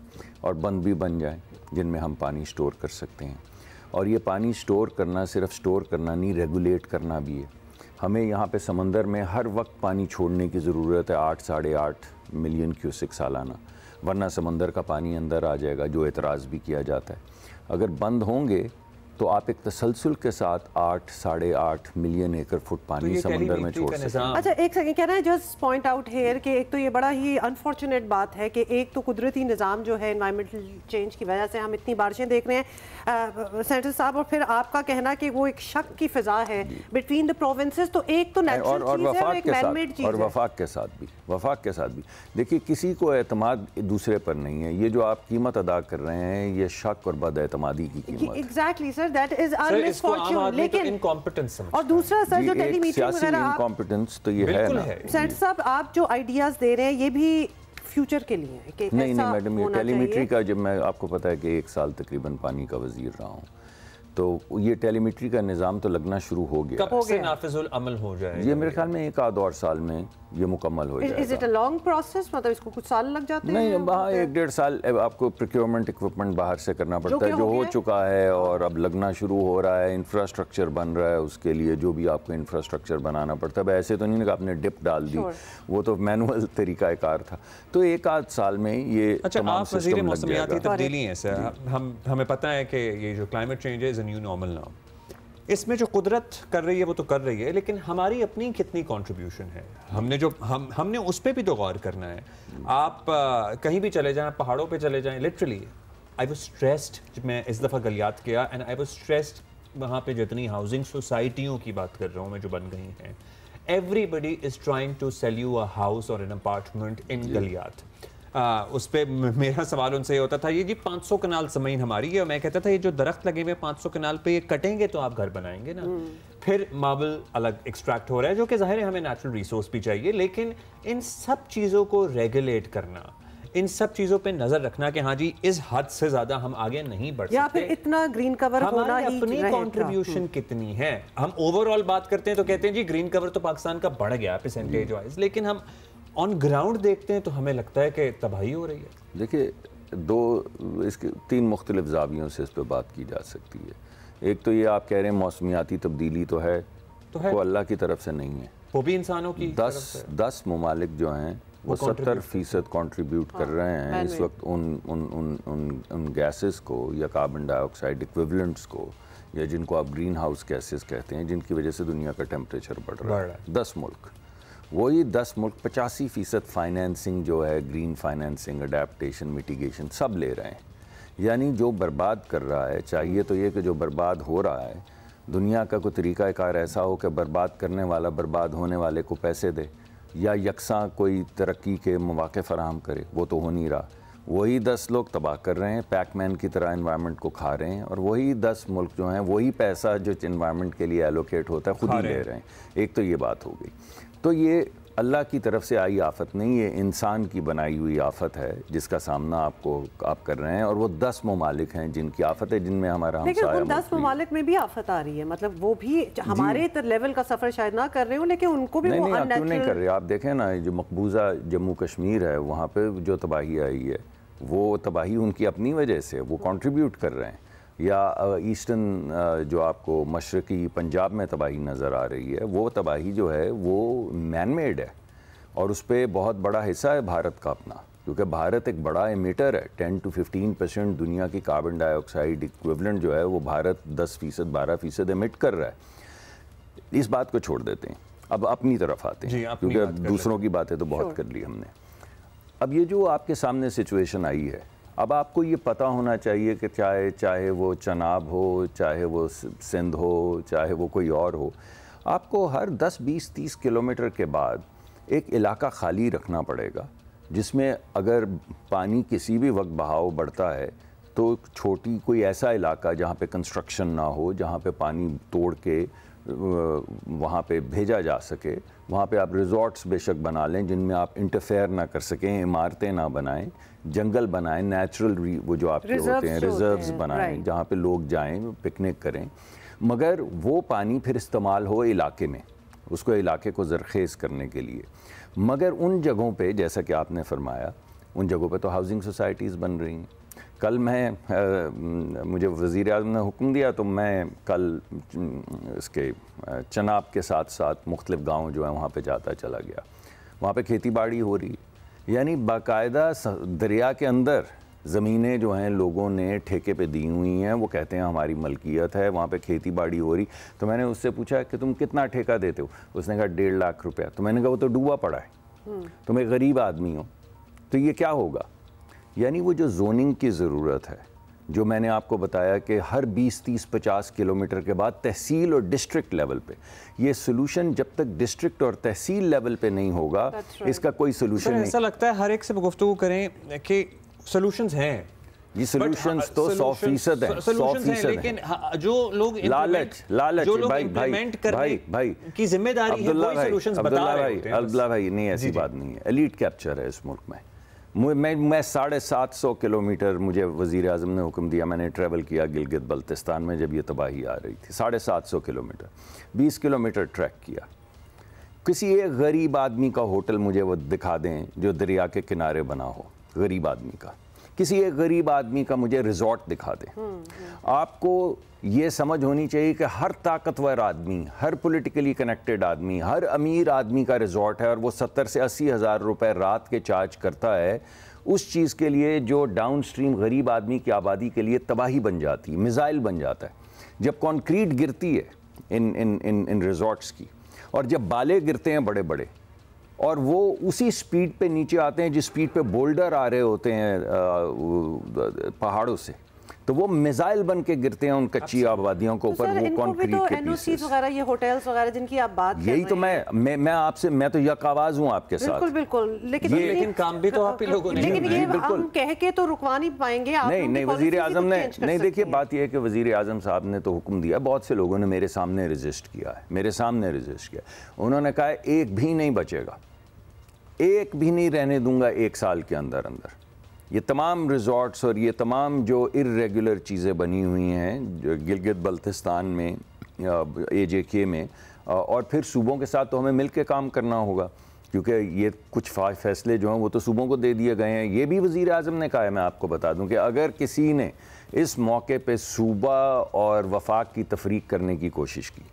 और बंद भी बन जाएं जिनमें हम पानी स्टोर कर सकते हैं। और ये पानी स्टोर करना सिर्फ स्टोर करना नहीं, रेगुलेट करना भी है। हमें यहाँ पे समंदर में हर वक्त पानी छोड़ने की ज़रूरत है, 8 साढ़े 8 मिलियन क्यूसेक सालाना, वरना समंदर का पानी अंदर आ जाएगा, जो एतराज़ भी किया जाता है। अगर बंद होंगे तो आप एक तसलसल के साथ 8 साढ़े 8 मिलियन एकड़ फुट पानी तो समंदर में छोड़ सकते हैं। अच्छा, एक सेकंड, कहना है जस्ट पॉइंट आउट हेयर कि एक तो ये बड़ा ही अनफॉर्चुनेट बात है कि एक तो कुदरती निज़ाम जो है एनवायरमेंटल चेंज की वजह से हम इतनी बारिशें देख रहे हैं सेनेटर साहब, और फिर आपका कहना कि वो एक शक की फ़िज़ा है बिटवीन द प्रोविंसेस, तो एक तो नेचुरल चीज़ है और एक मैनमेड चीज़ है। और वफाक के साथ भी देखिए, किसी को एतमाद दूसरे पर नहीं है। ये जो आप कीमत अदा कर रहे हैं ये शक और बदएतमादी की कीमत। Exactly sir, that is our misfortune. लेकिन इनकॉम्पिटेंस और दूसरा सर जो टेलीमीटिंग वगैरह इनकॉम्पिटेंस तो ये है ना। सेनेटर साहब, आप जो आइडियाज दे रहे हैं ये भी फ्यूचर के लिए है कि नहीं मैडम, ये टेलीमीट्री का, जब मैं आपको पता है कि 1 साल तकरीबन पानी का वजीर रहा हूँ, तो ये टेलीमीट्री का निज़ाम तो लगना शुरू हो गया। कब से नाफिजुल अमल हो जाए? ये मेरे ख्याल में 1 आध और साल में ये मुकम्मल हो जाएगा। Is it a long process, मतलब इसको कुछ साल लग जाते हैं? नहीं, वहाँ 1-1.5 साल आपको प्रोक्योरमेंट इक्विपमेंट बाहर से करना पड़ता है, जो हो चुका है और अब लगना शुरू हो रहा है। इंफ्रास्ट्रक्चर बन रहा है, उसके लिए जो भी आपको इंफ्रास्ट्रक्चर बनाना पड़ता है। ऐसे तो नहीं कि आपने डिप डाल दी, वो तो मैनुअल तरीकाकार था। तो 1 आध साल में ये तमाम सिस्टम लग जाएगा। तब्दीली है सर, हमें पता है कि ये जो क्लाइमेट चेंज है is a new normal now. इसमें जो कुदरत कर रही है वो तो कर रही है, लेकिन हमारी अपनी कितनी कंट्रीब्यूशन है? हमने उस पर भी तो गौर करना है। आप कहीं भी चले जाएं, पहाड़ों पे चले जाएं, लिटरली आई वाज स्ट्रेस्ड जब मैं इस दफ़ा गलियात किया, एंड आई वाज स्ट्रेस्ड वहाँ पे जितनी हाउसिंग सोसाइटियों की बात कर रहा हूँ मैं जो बन गई हैं, everybody is trying to sell you a house or an apartment in Galiyat. उस पर मेरा सवाल उनसे ये होता था, ये जी 500 कनाल ज़मीन हमारी है, और मैं कहता था ये जो दरख्त लगे हुए 500 कनाल पे ये कटेंगे तो आप घर बनाएंगे ना। फिर मार्बल अलग एक्सट्रैक्ट हो रहा है जो कि ज़ाहिर है हमें नेचुरल रिसोर्स भी चाहिए, लेकिन इन सब चीज़ों को रेगुलेट करना, इन सब चीजों पे नजर रखना कि हाँ जी इस हद से ज्यादा हम आगे नहीं बढ़ सकते, या फिर इतना ग्रीन कवर होना ही अपनी कंट्रीब्यूशन कितनी है। हम ओवरऑल बात करते हैं तो कहते हैं जी ग्रीन कवर तो पाकिस्तान का बढ़ गया परसेंटेज वाइज, लेकिन हम ऑन ग्राउंड देखते हैं तो हमें लगता है कि तबाही हो रही है। देखिए, इसके 3 मुख्तलिफ जावियों से इस पर बात की जा सकती है। एक तो ये आप कह रहे हैं मौसमियाती तब्दीली तो है, वो अल्लाह की तरफ से नहीं है, वो भी इंसानों की 10 ममालिक जो हैं वो 70% कंट्रीब्यूट कर रहे हैं इस वक्त उन गैसेस को या कार्बन डाइऑक्साइड इक्विवेलेंट्स को, या जिनको आप ग्रीन हाउस गैसेस कहते हैं, जिनकी वजह से दुनिया का टेम्परेचर बढ़ रहा है। 10 मुल्क, वही 10 मुल्क 85% फाइनेंसिंग जो है, ग्रीन फाइनेंसिंग, अडेप्टेशन, मिटिगेशन सब ले रहे हैं। यानी जो बर्बाद कर रहा है, चाहिए तो ये कि जो बर्बाद हो रहा है दुनिया का कोई तरीक़ाकार ऐसा हो कि बर्बाद करने वाला बर्बाद होने वाले को पैसे दे या यकसा कोई तरक्की के मौके फराहम करे, वो तो हो नहीं रहा। वही 10 लोग तबाह कर रहे हैं, पैकमैन की तरह एनवायरनमेंट को खा रहे हैं, और वही 10 मुल्क जो हैं वही पैसा जो एनवायरनमेंट के लिए एलोकेट होता है खुद ही ले रहे हैं। एक तो ये बात हो गई। तो ये अल्लाह की तरफ से आई आफत नहीं, ये इंसान की बनाई हुई आफत है जिसका सामना आप कर रहे हैं, और वो 10 ममालिक हैं जिनकी आफत है, जिनमें हमारा हमसाया। लेकिन 10 ममालिक में भी आफत आ रही है, मतलब वो भी हमारे लेवल का सफ़र शायद ना कर रहे हो, लेकिन उनको भी नहीं क्यों नहीं कर रहे। आप देखें ना, जो मकबूजा जम्मू कश्मीर है वहाँ पे जो तबाही आई है, वो तबाही उनकी अपनी वजह से, वो कंट्रीब्यूट कर रहे हैं। या ईस्टर्न जो आपको मशरक़ी पंजाब में तबाही नज़र आ रही है, वो तबाही जो है वो मैन मेड है, और उस पर बहुत बड़ा हिस्सा है भारत का अपना, क्योंकि भारत एक बड़ा एमिटर है। 10 to 15% दुनिया की कार्बन डाइऑक्साइड इक्विवेलेंट जो है वो भारत 10% 12% एमिट कर रहा है। इस बात को छोड़ देते हैं, अब अपनी तरफ आते हैं, क्योंकि दूसरों की बातें तो बहुत कर ली हमने। अब ये जो आपके सामने सिचुएशन आई है, अब आपको ये पता होना चाहिए कि चाहे वो चनाब हो, चाहे वो सिंध हो, चाहे वो कोई और हो, आपको हर 10, 20, 30 किलोमीटर के बाद एक इलाका खाली रखना पड़ेगा, जिसमें अगर पानी किसी भी वक्त बहाव बढ़ता है तो छोटी कोई ऐसा इलाका जहाँ पे कंस्ट्रक्शन ना हो, जहाँ पे पानी तोड़ के वहाँ पे भेजा जा सके, वहाँ पे आप रिजॉर्ट्स बेशक बना लें जिनमें आप इंटरफेयर ना कर सकें, इमारतें ना बनाएं, जंगल बनाएं, नेचुरल वो जो आपके होते हैं रिजर्व्स बनाएं जहाँ पे लोग जाएं, पिकनिक करें, मगर वो पानी फिर इस्तेमाल हो इलाके में, उसको इलाके को ज़रखेज़ करने के लिए। मगर उन जगहों पे, जैसा कि आपने फरमाया, उन जगहों पे तो हाउसिंग सोसाइटीज़ बन रही हैं। कल मुझे वज़ीर आज़म ने हुक्म दिया तो मैं कल इसके चनाब के साथ साथ मुख्तलिफ़ गाँव जो है वहाँ पे जाता चला गया। वहाँ पे खेती बाड़ी हो रही, यानी बाकायदा दरिया के अंदर ज़मीनें जो हैं लोगों ने ठेके पे दी हुई हैं, वो कहते हैं हमारी मलकियत है, वहाँ पे खेती बाड़ी हो रही। तो मैंने उससे पूछा कि तुम कितना ठेका देते हो? उसने कहा 1.5 लाख रुपया। तो मैंने कहा वो तो डूबा पड़ा है, तुम एक गरीब आदमी हो, तो ये क्या होगा? यानी वो जो जोनिंग की ज़रूरत है, जो मैंने आपको बताया कि हर 20, 30, 50 किलोमीटर के बाद तहसील और डिस्ट्रिक्ट लेवल पे, ये सोल्यूशन जब तक डिस्ट्रिक्ट और तहसील लेवल पे नहीं होगा इसका कोई सोल्यूशन नहीं। ऐसा लगता है हर एक से गुफ्तगू करें कि सोल्यूशंस हैं, ये सोल्यूशंस तो 100% है, 100% है, लेकिन जो लोग लालच जो लोग इम्प्लीमेंट करने की जिम्मेदारी है, वही सोल्यूशंस बता रहे होते हैं। अब्दुल्ला भाई, नहीं ऐसी बात नहीं है, एलीट कैप्चर है इस मुल्क में। मैं 750 किलोमीटर मुझे वज़ीर आज़म ने हुक्म दिया, मैंने ट्रैवल किया गिलगित बल्तिस्तान में जब ये तबाही आ रही थी, 750 किलोमीटर, 20 किलोमीटर ट्रैक किया। किसी एक गरीब आदमी का होटल मुझे वो दिखा दें जो दरिया के किनारे बना हो, गरीब आदमी का, किसी एक गरीब आदमी का मुझे रिजॉर्ट दिखा दें। आपको ये समझ होनी चाहिए कि हर ताकतवर आदमी, हर पॉलिटिकली कनेक्टेड आदमी, हर अमीर आदमी का रिजॉर्ट है, और वो 70 से 80 हज़ार रुपए रात के चार्ज करता है उस चीज़ के लिए जो डाउन स्ट्रीम गरीब आदमी की आबादी के लिए तबाही बन जाती है, मिसाइल बन जाता है। जब कॉन्क्रीट गिरती है इन रिजॉर्ट्स की, और जब बाले गिरते हैं बड़े बड़े, और वो उसी स्पीड पे नीचे आते हैं जिस स्पीड पे बोल्डर आ रहे होते हैं पहाड़ों से, तो वो मिसाइल बन के गिरते हैं उन कच्ची आबादियों के ऊपर, वो कंक्रीट के पीसेस वगैरह, ये होटल्स वगैरह जिनकी आप बात यही तो मैं आपसे, मैं तो यक आवाज हूँ आपके साथ। बिल्कुल, लेकिन काम भी तो आप ही लोगों ने, लेकिन ये हम कह के तो रुकवा नहीं पाएंगे। नहीं, वजीर आजम ने नहीं, देखिए बात यह है कि वजीर आजम साहब ने तो हुक्म दिया, बहुत से लोगों ने मेरे सामने रजिस्ट किया, उन्होंने कहा एक भी नहीं बचेगा, एक भी नहीं रहने दूंगा 1 साल के अंदर अंदर। ये तमाम रिजॉर्ट्स और ये तमाम जो इर्रेगुलर चीज़ें बनी हुई हैं जो गिलगित बल्तिस्तान में, AJK में, और फिर सूबों के साथ तो हमें मिल के काम करना होगा, क्योंकि ये कुछ फैसले जो हैं वो तो सूबों को दे दिए गए हैं। ये भी वज़ीर आज़म ने कहा है, मैं आपको बता दूं कि अगर किसी ने इस मौके पे सूबा और वफाक की तफरीक करने की कोशिश की,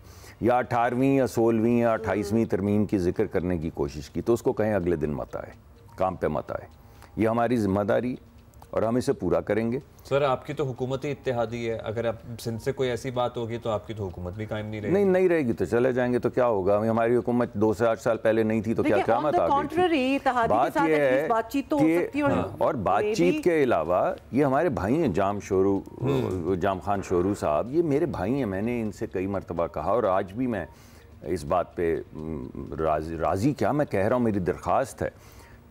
या 18वीं या 16वीं या 28वीं तरमीम की जिक्र करने की कोशिश की, तो उसको कहें अगले दिन मत आए, काम पे मत आए। ये हमारी जिम्मेदारी और हम इसे पूरा करेंगे। सर आपकी तो हुकूमत ही इत्तेहादी है, अगर आप सिंध से कोई ऐसी बात होगी तो आपकी तो हुकूमत भी कायम नहीं रहेगी। नहीं रहेगी तो चले जाएंगे तो क्या होगा। हमारी हुकूमत 2 से 8 साल पहले नहीं थी तो क्या क़यामत आ गई थी। बात यह है कि और बातचीत के अलावा ये हमारे भाई हैं जाम खान शोरू साहब, ये मेरे भाई हैं, मैंने इनसे कई मरतबा कहा और आज भी मैं इस बात पे राज़ी क्या मैं कह रहा हूँ, मेरी दरख्वास्त है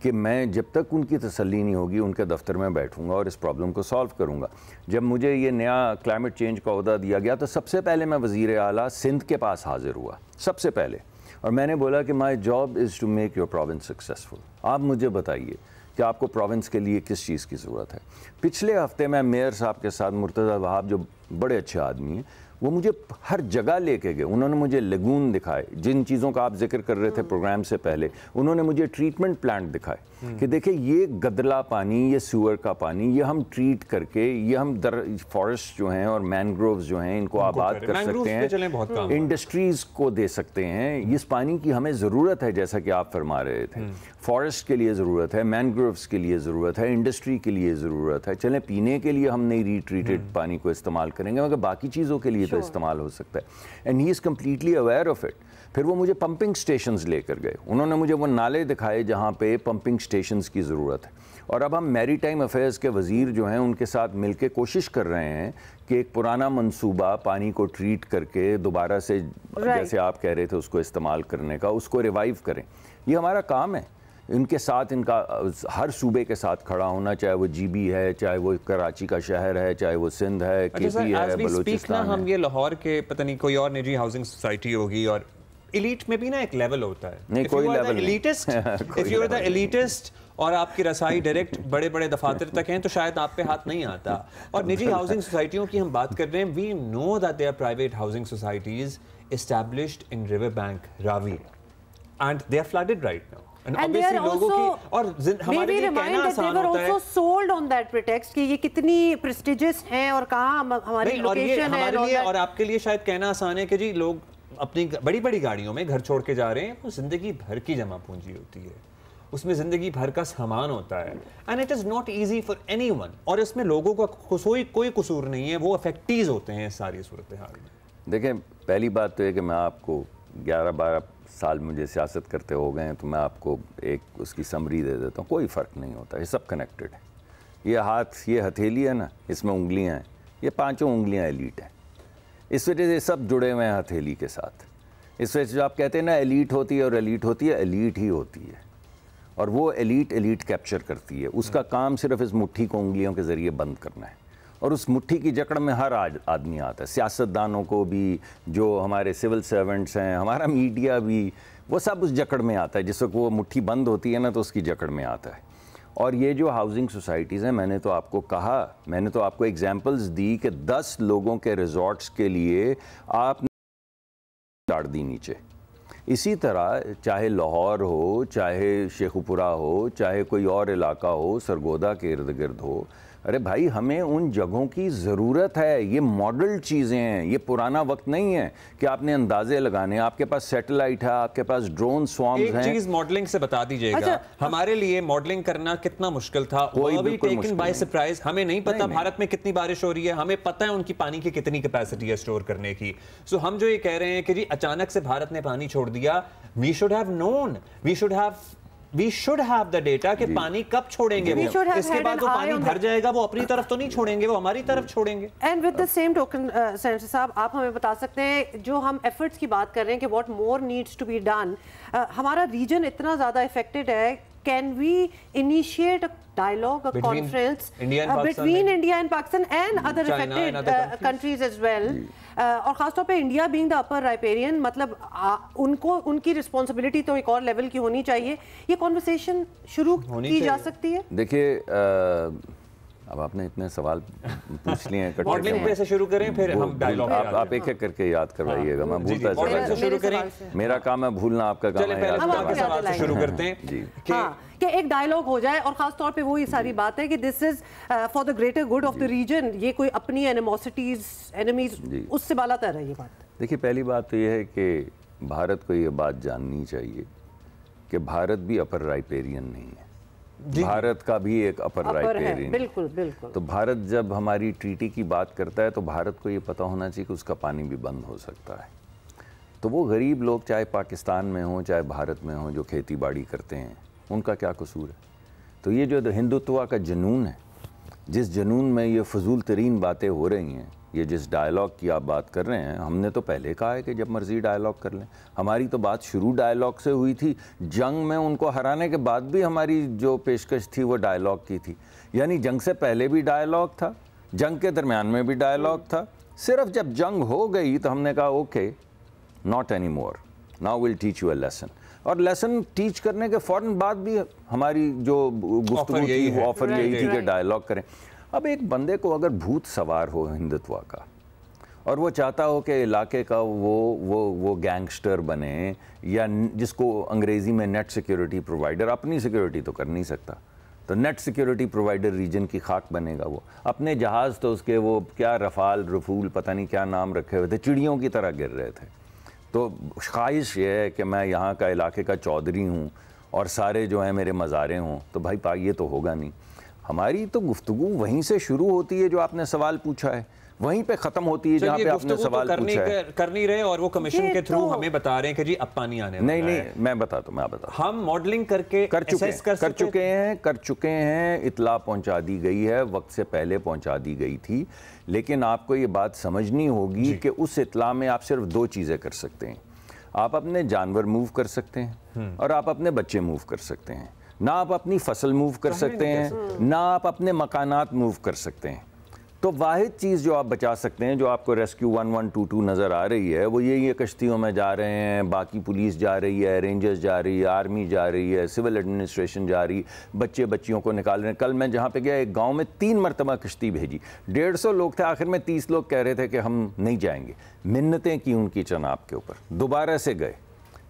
कि मैं जब तक उनकी तसल्ली नहीं होगी उनके दफ्तर में बैठूंगा और इस प्रॉब्लम को सॉल्व करूंगा। जब मुझे ये नया क्लाइमेट चेंज का ओहदा दिया गया तो सबसे पहले मैं वज़ीर आला सिंध के पास हाजिर हुआ सबसे पहले, और मैंने बोला कि my job is to make your province successful. आप मुझे बताइए कि आपको प्रोविंस के लिए किस चीज़ की ज़रूरत है। पिछले हफ्ते मैं मेयर साहब के साथ, मुर्तज़ा वहाब जो बड़े अच्छे आदमी हैं, वो मुझे हर जगह लेके गए। उन्होंने मुझे लगून दिखाए, जिन चीज़ों का आप जिक्र कर रहे थे प्रोग्राम से पहले। उन्होंने मुझे ट्रीटमेंट प्लांट दिखाए कि देखिए ये गदला पानी, ये सूअर का पानी, ये हम ट्रीट करके, ये हम फॉरेस्ट जो हैं और मैनग्रोव्स जो हैं इनको आबाद कर सकते हैं, इंडस्ट्रीज़ को दे सकते हैं। इस पानी की हमें ज़रूरत है, जैसा कि आप फरमा रहे थे। फॉरेस्ट के लिए ज़रूरत है, मैनग्रोव्स के लिए ज़रूरत है, इंडस्ट्री के लिए ज़रूरत है। चलें पीने के लिए हम नहीं रीट्रीटेड पानी को इस्तेमाल करेंगे, मगर बाकी चीज़ों के लिए तो इस्तेमाल हो सकता है। And he is completely aware of it. फिर वो मुझे पंपिंग स्टेशंस लेकर गए, उन्होंने मुझे वो नाले दिखाए जहाँ पे पंपिंग स्टेशंस की ज़रूरत है। और अब हम मैरीटाइम अफेयर्स के वज़ीर जो हैं उनके साथ मिलकर कोशिश कर रहे हैं कि एक पुराना मंसूबा पानी को ट्रीट करके दोबारा से जैसे आप कह रहे थे उसको इस्तेमाल करने का, उसको रिवाइव करें। ये हमारा काम है। इनके साथ, इनका हर सूबे के साथ खड़ा होना, चाहे वो GB है, चाहे वो कराची का शहर है, चाहे वो सिंध है, KP है, बलूचिस्तान है। हम ये लाहौर के पता नहीं कोई और निजी हाउसिंग सोसाइटी होगी, और एलीट में भी ना एक लेवल होता है। नहीं, कोई लेवल नहीं। If you are the elitist और आपकी रसाई डायरेक्ट बड़े बड़े दफातर तक हैं तो शायद आप पे हाथ नहीं आता। और निजी हाउसिंग सोसाइटियों की हम बात कर रहे हैं, we know that there private housing societies established in river bank Ravi and they are flooded right now. And obviously लोगों की, और हमारे लिए कहना आसान होता है, sold on that pretext कि ये कितनी prestigious हैं और कहाँ हमारी लोकेशन है। हमारे लिए और आपके लिए शायद कहना आसान है कि जी लोग अपनी बड़ी बड़ी गाड़ियों में घर छोड़ के जा रहे हैं, वो जिंदगी भर की जमा पूंजी होती है, उसमें जिंदगी भर का सामान होता है। And it is not easy for anyone, और इसमें लोगों का कोई कसूर नहीं है, वो अफेक्टीज होते हैं इस सारी सूरत हाल में। देखें, पहली बात तो है कि मैं आपको 11-12 साल मुझे सियासत करते हो गए हैं, तो मैं आपको एक उसकी समरी दे देता हूँ। कोई फ़र्क नहीं होता, ये सब कनेक्टेड है। ये हाथ, ये हथेली है ना, इसमें उंगलियाँ हैं, ये 5 उंगलियाँ एलीट हैं। इस वजह से सब जुड़े हुए हैं हथेली के साथ। इस वजह से जो आप कहते हैं ना एलीट होती है और एलीट होती है, एलीट ही होती है। और वो एलीट कैप्चर करती है। उसका काम सिर्फ इस मुट्ठी को उंगलियों के ज़रिए बंद करना है, और उस मुट्ठी की जकड़ में हर आदमी आता है। सियासतदानों को भी, जो हमारे सिविल सर्वेंट्स हैं, हमारा मीडिया भी, वो सब उस जकड़ में आता है। जिस वक्त वो मुट्ठी बंद होती है ना तो उसकी जकड़ में आता है। और ये जो हाउसिंग सोसाइटीज़ हैं, मैंने तो आपको कहा, मैंने तो आपको एग्जांपल्स दी कि 10 लोगों के रिजॉर्ट्स के लिए आपने डाल दी नीचे। इसी तरह चाहे लाहौर हो, चाहे शेखुपुरा हो, चाहे कोई और इलाका हो, सरगोदा के इर्द गिर्द हो, अरे भाई हमें उन जगहों की ज़रूरत है। ये मॉडल चीज़ें हैं, ये पुराना वक्त नहीं है कि आपने अंदाजे लगाने। आपके पास सैटेलाइट है, आपके पास ड्रोन स्वार्म्स हैं। एक चीज़ मॉडलिंग से बता दीजिएगा। अच्छा, हमारे लिए मॉडलिंग करना कितना मुश्किल था, कोई भी टेकन बाय सरप्राइज। हमें नहीं पता भारत में कितनी बारिश हो रही है, हमें पता है उनकी पानी की कितनी कैपेसिटी है स्टोर करने की। सो हम जो ये कह रहे हैं कि जी अचानक से भारत ने पानी छोड़ दिया, we should have known, we should have we should have the data कि पानी कब छोड़ेंगे वो, इसके बाद वो पानी भर जाएगा, वो अपनी तरफ तो नहीं छोड़ेंगे, वो हमारी तरफ छोड़ेंगे। And with the same token senator साहब, आप हमें बता सकते हैं, जो हम एफर्ट्स की बात कर रहे हैं कि what more needs to be done, हमारा रीजन इतना ज्यादा इफेक्टेड है, can we initiate a dialogue, a conference between India and Pakistan and other affected countries as well, और खासतौर पे India being the upper riparian, मतलब उनको उनकी रिस्पॉन्सिबिलिटी तो एक और लेवल की होनी चाहिए, ये कॉन्वर्सेशन शुरू की जा सकती है। देखिए अब आपने इतने सवाल पूछ लिए हैं, मॉडलिंग पे से शुरू करें, फिर हम डायलॉग आप एक एक करके याद करवाइएगा, मैं भूलता चला, शुरू करें, मेरा काम है भूलना, आपका काम है याद करवाना। शुरू करते हैं जी कि एक डायलॉग हो जाए, और खास तौर पे वो ये सारी बात है कि this is for the greater good of the region, ये कोई अपनी एनिमोसिटीज एनिमीज उससे बालातर है ये बात। देखिए पहली बात तो ये है कि भारत को ये बात जाननी चाहिए कि भारत भी अपर राइपेरियन नहीं है, भारत का भी एक अपर राइपेरियन, बिल्कुल बिल्कुल। तो भारत जब हमारी ट्रीटी की बात करता है तो भारत को ये पता होना चाहिए कि उसका पानी भी बंद हो सकता है। तो वो गरीब लोग चाहे पाकिस्तान में हों चाहे भारत में हों जो खेती बाड़ी करते हैं, उनका क्या कसूर है? तो ये जो हिंदुत्व का जुनून है, जिस जुनून में ये फजूल तरीन बातें हो रही हैं, ये जिस डायलॉग की आप बात कर रहे हैं, हमने तो पहले कहा है कि जब मर्जी डायलॉग कर लें। हमारी तो बात शुरू डायलॉग से हुई थी, जंग में उनको हराने के बाद भी हमारी जो पेशकश थी वो डायलॉग की थी, यानी जंग से पहले भी डायलॉग था, जंग के दरमियान में भी डायलॉग था, सिर्फ जब जंग हो गई तो हमने कहा okay not any more, now will teach you a lesson. और लेसन टीच करने के फ़ौरन बाद भी हमारी जो गुफ्तगू थी वो ऑफर यही थी कि डायलॉग करें। अब एक बंदे को अगर भूत सवार हो हिंदुत्व का और वो चाहता हो कि इलाके का वो गैंगस्टर बने, या जिसको अंग्रेज़ी में नेट सिक्योरिटी प्रोवाइडर, अपनी सिक्योरिटी तो कर नहीं सकता, तो नेट सिक्योरिटी प्रोवाइडर रीजन की खाक बनेगा वो। अपने जहाज़ तो उसके वो क्या रफूल पता नहीं क्या नाम रखे हुए थे, चिड़ियों की तरह गिर रहे थे। तो ख्वाहिश ये है कि मैं यहाँ का इलाके का चौधरी हूँ और सारे जो हैं मेरे मज़ारे हों, तो भाई ये तो होगा नहीं। हमारी तो गुफ्तगू वहीं से शुरू होती है, जो आपने सवाल पूछा है वहीं पे ख़त्म होती है जहाँ पे आपने सवाल पूछा है। कर नहीं रहे और वो कमीशन के थ्रू हमें बता रहे हैं कि जी अब पानी आने वाला है। नहीं मैं बताता हूँ, हम मॉडलिंग करके कर चुके हैं, इत्ला पहुँचा दी गई है, वक्त से पहले पहुँचा दी गई थी, लेकिन आपको ये बात समझनी होगी कि उस इत्ला में आप सिर्फ दो चीज़ें कर सकते हैं, आप अपने जानवर मूव कर सकते हैं और आप अपने बच्चे मूव कर सकते हैं, ना आप अपनी फसल मूव कर सकते हैं, ना आप अपने मकानात मूव कर सकते हैं। तो वाहिद चीज़ जो आप बचा सकते हैं, जो आपको रेस्क्यू 1122 नज़र आ रही है, वो ये कश्तियों में जा रहे हैं, बाकी पुलिस जा रही है, रेंजर्स जा रही है, आर्मी जा रही है, सिविल एडमिनिस्ट्रेशन जा रही, बच्चियों को निकाल रहे हैं। कल मैं जहाँ पे गया एक गांव में 3 मरतबा कश्ती भेजी, 150 लोग थे, आखिर में 30 लोग कह रहे थे कि हम नहीं जाएंगे। मिन्नतें की उनकी चनाब के ऊपर, दोबारा से गए,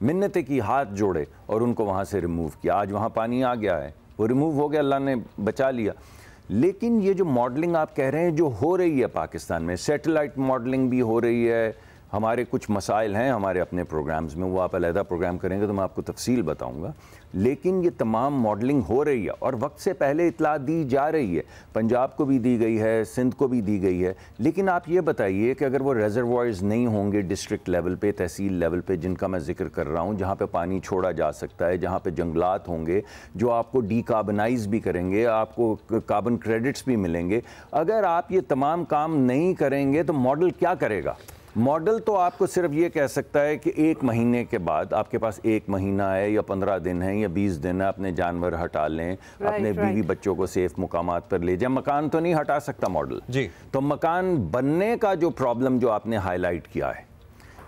मिन्नतें की, हाथ जोड़े और उनको वहाँ से रिमूव किया। आज वहाँ पानी आ गया है, वो रिमूव हो गया, अल्लाह ने बचा लिया। लेकिन ये जो मॉडलिंग आप कह रहे हैं जो हो रही है पाकिस्तान में, सैटेलाइट मॉडलिंग भी हो रही है, हमारे कुछ मसाइल हैं हमारे अपने प्रोग्राम्स में, वो आप अलहदा प्रोग्राम करेंगे तो मैं आपको तफसील बताऊंगा, लेकिन ये तमाम मॉडलिंग हो रही है और वक्त से पहले इतला दी जा रही है। पंजाब को भी दी गई है, सिंध को भी दी गई है। लेकिन आप ये बताइए कि अगर वो रिजर्वॉयर्स नहीं होंगे डिस्ट्रिक्ट लेवल पे, तहसील लेवल पे, जिनका मैं जिक्र कर रहा हूँ, जहाँ पे पानी छोड़ा जा सकता है, जहाँ पे जंगलात होंगे जो आपको डीकार्बनाइज भी करेंगे, आपको कार्बन क्रेडिट्स भी मिलेंगे, अगर आप ये तमाम काम नहीं करेंगे तो मॉडल क्या करेगा? मॉडल तो आपको सिर्फ ये कह सकता है कि 1 महीने के बाद आपके पास 1 महीना है या 15 दिन है या 20 दिन है, अपने जानवर हटा लें, अपने बीवी बच्चों को सेफ मुकामात पर ले जाएं। मकान तो नहीं हटा सकता मॉडल जी। तो मकान बनने का जो प्रॉब्लम जो आपने हाईलाइट किया है,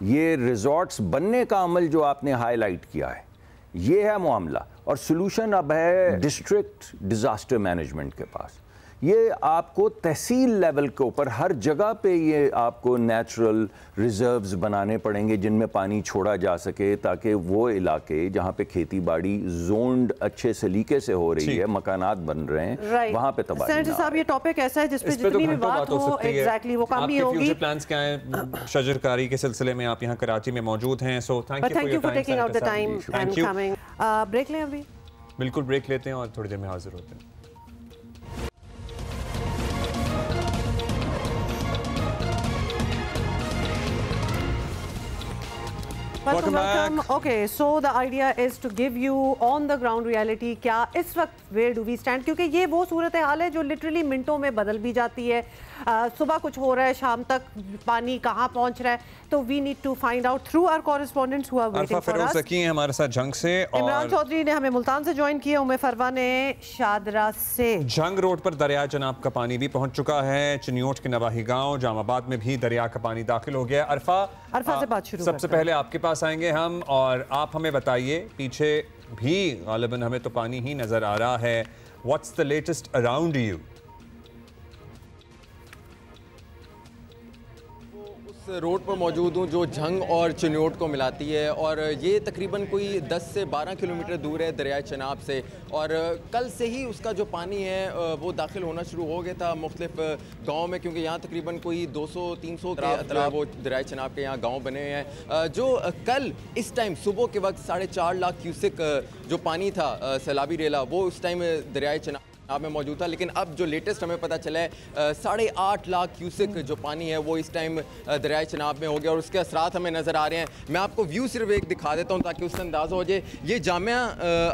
ये रिजॉर्ट्स बनने का अमल जो आपने हाईलाइट किया है, ये है मामला। और सोल्यूशन अब है डिस्ट्रिक्ट डिजास्टर मैनेजमेंट के पास। ये आपको तहसील लेवल के ऊपर हर जगह पे ये आपको नेचुरल रिजर्व्स बनाने पड़ेंगे जिनमें पानी छोड़ा जा सके, ताकि वो इलाके जहाँ पे खेती बाड़ी जोन्ड अच्छे सलीके से हो रही है, मकानात बन रहे हैं, वहाँ पे तबाही सेनेटर साहब, ये टॉपिक ऐसा है जिसपे जितनी भी बात हो एग्जैक्टली वो कम ही होगी। प्लान्स क्या हैं शजरकारी के सिलसिले में? आप यहाँ कराची में मौजूद हैं, so thank you for taking out the time and coming. Break लें अभी? बिल्कुल ब्रेक लेते हैं और थोड़ी देर में हाजिर होते हैं। Welcome. Okay, so the idea is to give you on the ground reality क्या इस वक्त where do we stand, क्योंकि ये वो सूरत हाल है जो लिटरली मिनटों में बदल भी जाती है। सुबह कुछ हो रहा है, शाम तक पानी कहाँ पहुँच रहा है, तो we need to find out through our correspondents who are waiting for us। हमारे साथ जंग से, और इमरान चौधरी ने हमें मुल्तान से ज्वाइन किया, उम्मे फरवा ने शादरा से। जंग रोड पर दरिया चनाब का पानी भी पहुंच चुका है। चिन्योट के नवाही गांव जामाबाद में भी दरिया का पानी दाखिल हो गया। अरफा से बात शुरू सबसे पहले आपके पास आएंगे हम, और आप हमें बताइए, पीछे भी गालिबन हमें तो पानी ही नजर आ रहा है। What's the latest around you? Road पर मौजूद हूँ जो झंग और चिन्योट को मिलाती है, और ये तकरीबन कोई 10 से 12 किलोमीटर दूर है दरिया चनाब से। और कल से ही उसका जो पानी है वो दाखिल होना शुरू हो गया था मुख्तलिफ गाँव में, क्योंकि यहाँ तकरीबन कोई 200-300 के अतराफ वो दरिया चनाब के यहाँ गाँव बने हुए हैं। जो कल इस टाइम सुबह के वक्त 4.5 लाख क्यूसेक जो पानी था सैलाबी रेला, वो उस टाइम दरिया चनाब में मौजूद था। लेकिन अब जो लेटेस्ट हमें पता चला है 8.5 लाख क्यूसेक जो पानी है वो इस टाइम दरिया चनाब में हो गया, और उसके असरात हमें नज़र आ रहे हैं। मैं आपको व्यू सिर्फ एक दिखा देता हूं ताकि उससे अंदाज़ा हो जाए। ये जामिया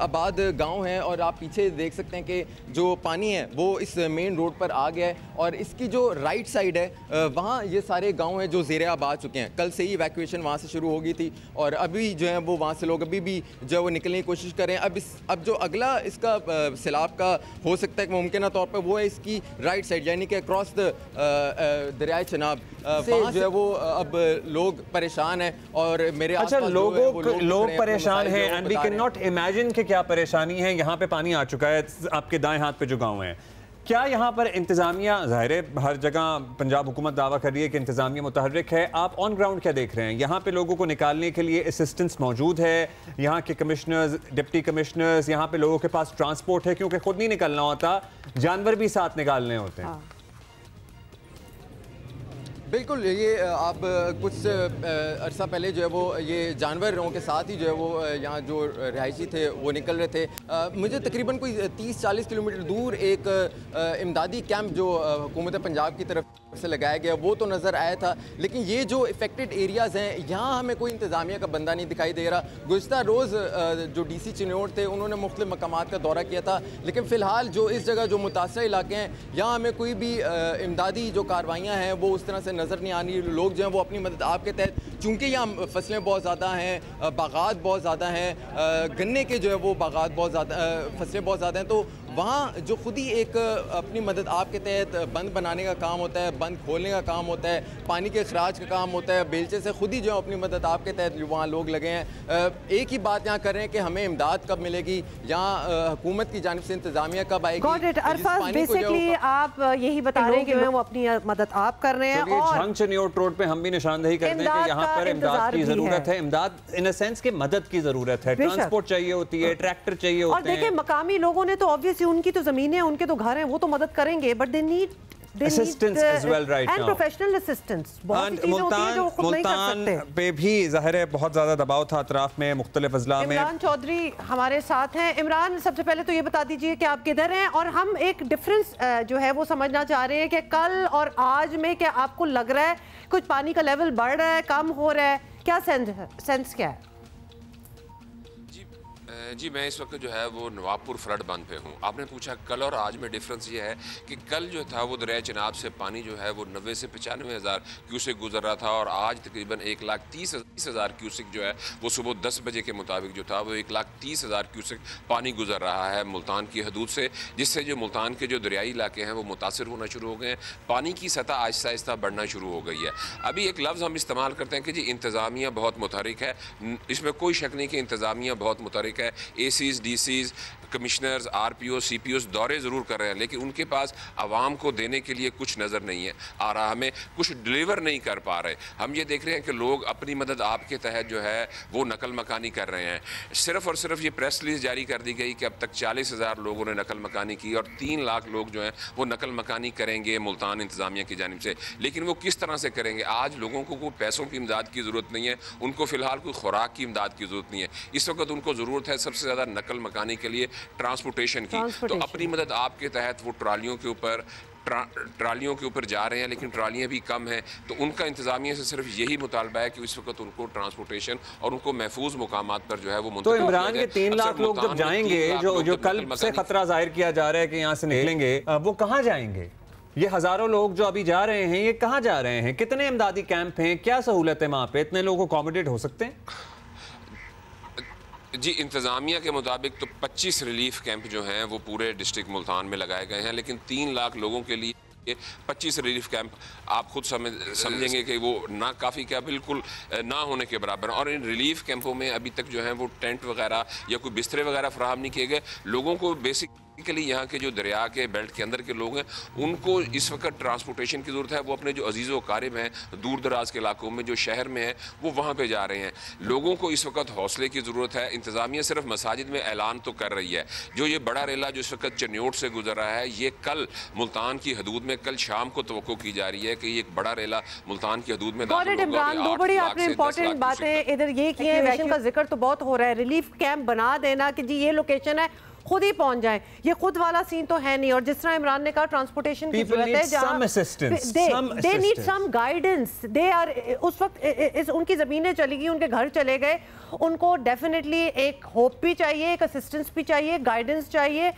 आबाद गांव है, और आप पीछे देख सकते हैं कि जो पानी है वो इस मेन रोड पर आ गया है, और इसकी जो राइट साइड है वहाँ ये सारे गाँव हैं जो ज़ेरे आबाद चुके हैं। कल से ही इवैक्यूएशन वहाँ से शुरू हो गई थी, और अभी जो है वो वहाँ से लोग अभी भी जो है वो निकलने की कोशिश कर रहे हैं। अब जो अगला इसका सैलाब का हो सकता है कि मुमकिन तौर पर वो है इसकी राइट साइड, यानी कि अक्रॉस द दरिया चनाब से जो है वो अब लोग परेशान हैं, और मेरे आसपास लोग परेशान हैं, and we can not imagine कि क्या परेशानी है। यहाँ पे पानी आ चुका है, आपके दाएं हाथ पे जो गांव है, क्या यहाँ पर इंतजामिया, ज़ाहिर है हर जगह पंजाब हुकूमत दावा कर रही है कि इंतजामिया मुतहर्रिक है, आप ऑन ग्राउंड क्या देख रहे हैं? यहाँ पे लोगों को निकालने के लिए असिस्टेंस मौजूद है? यहाँ के कमिश्नर्स, डिप्टी कमिश्नर्स, यहाँ पे लोगों के पास ट्रांसपोर्ट है? क्योंकि खुद नहीं निकलना होता, जानवर भी साथ निकालने होते हैं। बिल्कुल, ये आप कुछ अरसा पहले जो है वो ये जानवरों के साथ ही जो है वो यहाँ जो रिहायशी थे वो निकल रहे थे। मुझे तकरीबन कोई 30-40 किलोमीटर दूर एक इमदादी कैंप जो हुकूमत पंजाब की तरफ से लगाया गया वो तो नज़र आया था, लेकिन ये जो इफेक्टेड एरियाज़ हैं यहाँ हमें कोई इंतज़ामिया का बंदा नहीं दिखाई दे रहा। गुज़िश्ता रोज़ जो DC चिन्योट थे उन्होंने मुख्तलिफ मकामात का दौरा किया था, लेकिन फ़िलहाल जो इस जगह जो मुतासर इलाके हैं यहाँ हमें कोई भी इमदादी जो कार्रवाइयाँ हैं वो उस तरह से नज़र नहीं आ रही। लोग जो हैं वो अपनी मदद आपके तहत, चूँकि यहाँ फसलें बहुत ज़्यादा हैं, बागात बहुत ज़्यादा हैं, गन्ने के जो है वो बागात बहुत ज़्यादा, फसलें बहुत ज़्यादा हैं, तो वहाँ जो खुद ही एक अपनी मदद आपके तहत बंद बनाने का काम होता है, बंद खोलने का काम होता है, पानी के अखराज का काम होता है, बेलचे से खुद ही जो अपनी मदद आपके तहत वहाँ लोग लगे हैं। एक ही बात यहाँ कर रहे हैं कि हमें इमदाद कब मिलेगी, यहाँ हुकूमत की जानिब से इंतजामिया कब आएगी। बेसिकली आप यही बता रहे हैं कि वो अपनी मदद आप कर रहे हैं, और झंग चिन्योट रोड पे हम भी निशानदेही करते हैं कि यहाँ पर इमदाद की जरूरत है। इमदाद इन अ सेंस के मदद की जरूरत है, ट्रांसपोर्ट चाहिए होती है, ट्रैक्टर चाहिए होते हैं। और देखिए मकामी लोगों ने तो ऑब्वियसली उनकी तो जमीनें हैं, उनके तो घर हैं, वो तो मदद करेंगे, but they need assistance as well right now, and professional assistance। बहुत चीजें होती हैं जो खुद नहीं कर सकते। पे भी ज़ाहिर है बहुत ज़्यादा दबाव था अतराफ में, मुख्तलिफ अजला में। इमरान चौधरी हमारे साथ हैं। इमरान, सबसे पहले तो ये बता दीजिए कि आप किधर हैं, और हम एक डिफरेंस जो है वो समझना चाह रहे हैं कि कल और आज में क्या आपको लग रहा है कुछ पानी का लेवल बढ़ रहा है, कम हो रहा है, क्या सेंस क्या है? जी मैं इस वक्त जो है वो नवाबपुर फ्लड बंद पे हूँ। आपने पूछा कल और आज में डिफरेंस ये है कि कल जो था वो दरिया चनाब से पानी जो है वो 90 से 95 हज़ार क्यूसेक गुजर रहा था, और आज तकरीबन 1,30,000 क्यूसेक जो है वो सुबह 10 बजे के मुताबिक जो था वो 1,30,000 क्यूसेक पानी गुजर रहा है मुल्तान की हदूद से, जिससे जो मुल्तान के जो दरियाई इलाके हैं वो मुतासर होना शुरू हो गए हैं। पानी की सतह आहिस्ता आहिस्ता बढ़ना शुरू हो गई है। अभी एक लफ्ज़ हम इस्तेमाल करते हैं कि जी इंतज़ामिया बहुत मुतहरिक है, इसमें कोई शक नहीं कि इंतज़ामिया बहुत मुतहरिक है। ACs, DCs, commissioners, RPO, CPOs दौरे ज़रूर कर रहे हैं, लेकिन उनके पास आवाम को देने के लिए कुछ नज़र नहीं है आ रहा, हमें कुछ डिलीवर नहीं कर पा रहे। हम ये देख रहे हैं कि लोग अपनी मदद आपके तहत जो है वो नकल मकानी कर रहे हैं। सिर्फ़ और सिर्फ ये प्रेस रिलीज जारी कर दी गई कि अब तक 40,000 लोगों ने नकल मकानी की, और 3 लाख लोग जो हैं वो नकल मकानी करेंगे मुल्तान इंतज़ामिया की जानिब से। लेकिन वो किस तरह से करेंगे? आज लोगों को कोई पैसों की इमदाद की ज़रूरत नहीं है, उनको फ़िलहाल कोई खुराक की इमदाद की ज़रूरत नहीं है। इस वक्त उनको ज़रूरत है सबसे ज़्यादा नकल मकानी के लिए ट्रांसपोर्टेशन की। तो अपनी मदद आपके तहत वो ट्रालियों के ऊपर ट्रालियों के ऊपर जा रहे हैं, लेकिन ट्रालियाँ भी कम हैं। तो उनका इंतजामिया से सिर्फ यही मुतालबा है कि इस वक्त उनको ट्रांसपोर्टेशन और उनको महफूज मुकामात पर जो है वो तो इमरान के 3 लाख लोग जब जाएंगे, जो कल से खतरा जाहिर किया जा रहा है कि यहाँ से निकलेंगे, वो कहाँ जाएंगे? ये हजारों लोग जो अभी जा रहे हैं, ये कहाँ जा रहे हैं? कितने इमदादी कैंप हैं? क्या सहूलत है वहाँ पे? इतने लोग अकोमोडेट हो सकते हैं? जी, इंतज़ामिया के मुताबिक तो 25 रिलीफ कैंप जो हैं वो पूरे डिस्ट्रिक्ट मुल्तान में लगाए गए हैं, लेकिन 3 लाख लोगों के लिए 25 रिलीफ कैंप आप खुद समझेंगे कि वो ना काफ़ी क्या बिल्कुल ना होने के बराबर। और इन रिलीफ कैंपों में अभी तक जो है वो टेंट वगैरह या कोई बिस्तरे वगैरह फराहम नहीं किए गए। लोगों को बेसिकली यहाँ के जो दरिया के बेल्ट के अंदर के लोग हैं उनको इस वक्त ट्रांसपोर्टेशन की ज़रूरत है। वो अपने जो अजीज़ व अकारिब हैं दूर दराज के इलाकों में जो शहर में हैं वो वहाँ पे जा रहे हैं। लोगों को इस वक्त हौसले की ज़रूरत है। इंतज़ामिया सिर्फ मसाजिद में ऐलान तो कर रही है। जो ये बड़ा रेला जो इस वक्त चन्योट से गुजर रहा है, ये कल मुल्तान की हदूद में कल शाम को तवक्को की जा रही है कि एक बड़ा रेला मुल्तान की हदूद में दाखिल होगा। इमरान, दो बड़ी आपने इंपॉर्टेंट बातें इधर ये की है, वैक्यूम का जिक्र तो बहुत हो रहा है, रिलीफ कैंप बना देना कि जी ये लोकेशन है, खुद ही पहुंच जाए, ये खुद वाला सीन तो है नहीं। और जिस तरह इमरान ने कहा ट्रांसपोर्टेशन की जरूरत है, जहां they need some guidance. They are उस वक्त उनकी जमीनें चली गई, उनके घर चले गए, उनको डेफिनेटली एक होप भी चाहिए, एक असिस्टेंस भी चाहिए, गाइडेंस चाहिए।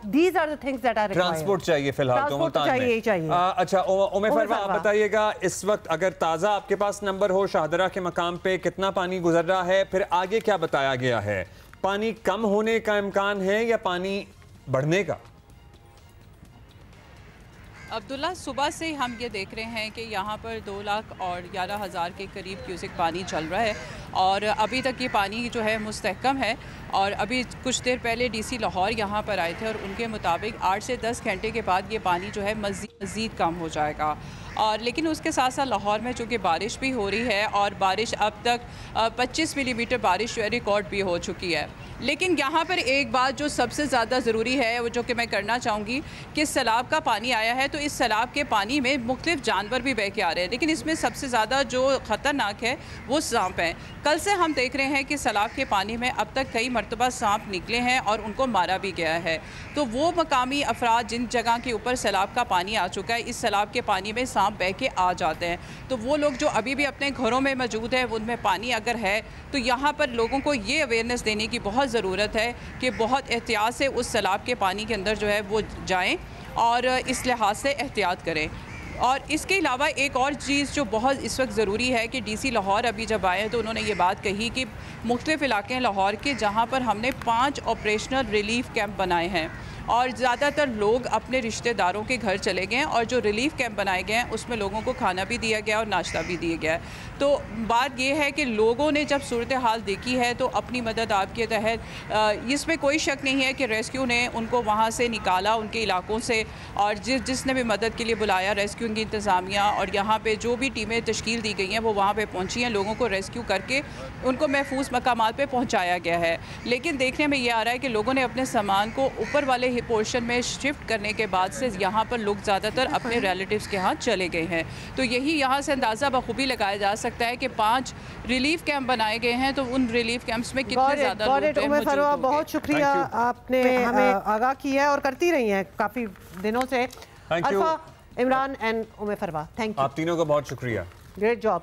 These are the things that are required. Transport चाहिए फिलहाल तो मुल्तान में। अच्छा उम्मे फरवा, आप बताइएगा इस वक्त अगर ताज़ा आपके पास नंबर हो शाहदरा के मकाम पे कितना पानी गुजर रहा है, फिर आगे क्या बताया गया है? पानी कम होने का इम्कान है या पानी बढ़ने का? अब्दुल्ला, सुबह से हम ये देख रहे हैं कि यहाँ पर 2,11,000 के करीब क्यूसेक पानी चल रहा है और अभी तक ये पानी जो है मुस्तहकम है। और अभी कुछ देर पहले डीसी लाहौर यहाँ पर आए थे और उनके मुताबिक 8 से 10 घंटे के बाद ये पानी जो है मज़ीद कम हो जाएगा। और लेकिन उसके साथ साथ लाहौर में चूँकि बारिश भी हो रही है और बारिश अब तक 25 मिलीमीटर बारिश जो है रिकॉर्ड भी हो चुकी है। लेकिन यहाँ पर एक बात जो सबसे ज़्यादा ज़रूरी है वो जो कि मैं करना चाहूँगी कि सैलाब का पानी आया है तो इस सैलाब के पानी में मुख्तलिफ जानवर भी बह के आ रहे हैं, लेकिन इसमें सबसे ज़्यादा जो ख़तरनाक है वो सांप है। कल से हम देख रहे हैं कि सैलाब के पानी में अब तक कई मरतबा सांप निकले हैं और उनको मारा भी गया है। तो वो मकामी अफराद जिन जगह के ऊपर सैलाब का पानी आ चुका है, इस सैलाब के पानी में सांप बह के आ जाते हैं, तो वो लोग जो अभी भी अपने घरों में मौजूद है उनमें पानी अगर है तो यहाँ पर लोगों को ये अवेयरनेस देने की बहुत ज़रूरत है कि बहुत एहतियात से उस सैलाब के पानी के अंदर जो है वो जाएं और इस लिहाज से एहतियात करें। और इसके अलावा एक और चीज़ जो बहुत इस वक्त ज़रूरी है कि डीसी लाहौर अभी जब आए तो उन्होंने ये बात कही कि मुख्तलिफ़ इलाके हैं लाहौर के जहाँ पर हमने 5 ऑपरेशनल रिलीफ कैंप बनाए हैं और ज़्यादातर लोग अपने रिश्तेदारों के घर चले गए हैं और जो रिलीफ कैंप बनाए गए हैं उसमें लोगों को खाना भी दिया गया और नाश्ता भी दिया गया है। तो बात ये है कि लोगों ने जब सूरत हाल देखी है तो अपनी मदद आपके तहत इसमें कोई शक नहीं है कि रेस्क्यू ने उनको वहाँ से निकाला उनके इलाकों से, और जिसने भी मदद के लिए बुलाया रेस्क्यू की इंतज़ामिया और यहाँ पर जो भी टीमें तश्कील दी गई हैं वो वहाँ पर पहुँची हैं, लोगों को रेस्क्यू करके उनको महफूज मकामात पर पहुँचाया गया है। लेकिन देखने में ये आ रहा है कि लोगों ने अपने सामान को ऊपर वाले पोर्शन में शिफ्ट करने के बाद से यहाँ पर लोग ज़्यादातर अपने रिलेटिव्स के यहाँ चले गए हैं। तो यही यहाँ से अंदाज़ा बखूबी लगाया जा सकता है कि 5 रिलीफ कैंप बनाए गए हैं, तो उन रिलीफ कैंप्स में कितने ज़्यादा लोग। बहुत शुक्रिया, आपने हमें आगाह किया है और करती रही हैं काफ़ी दिनों से। Alpha, Imran and Umme Farwa, thank you. आप तीनों का बहुत शुक्रिया। Great job,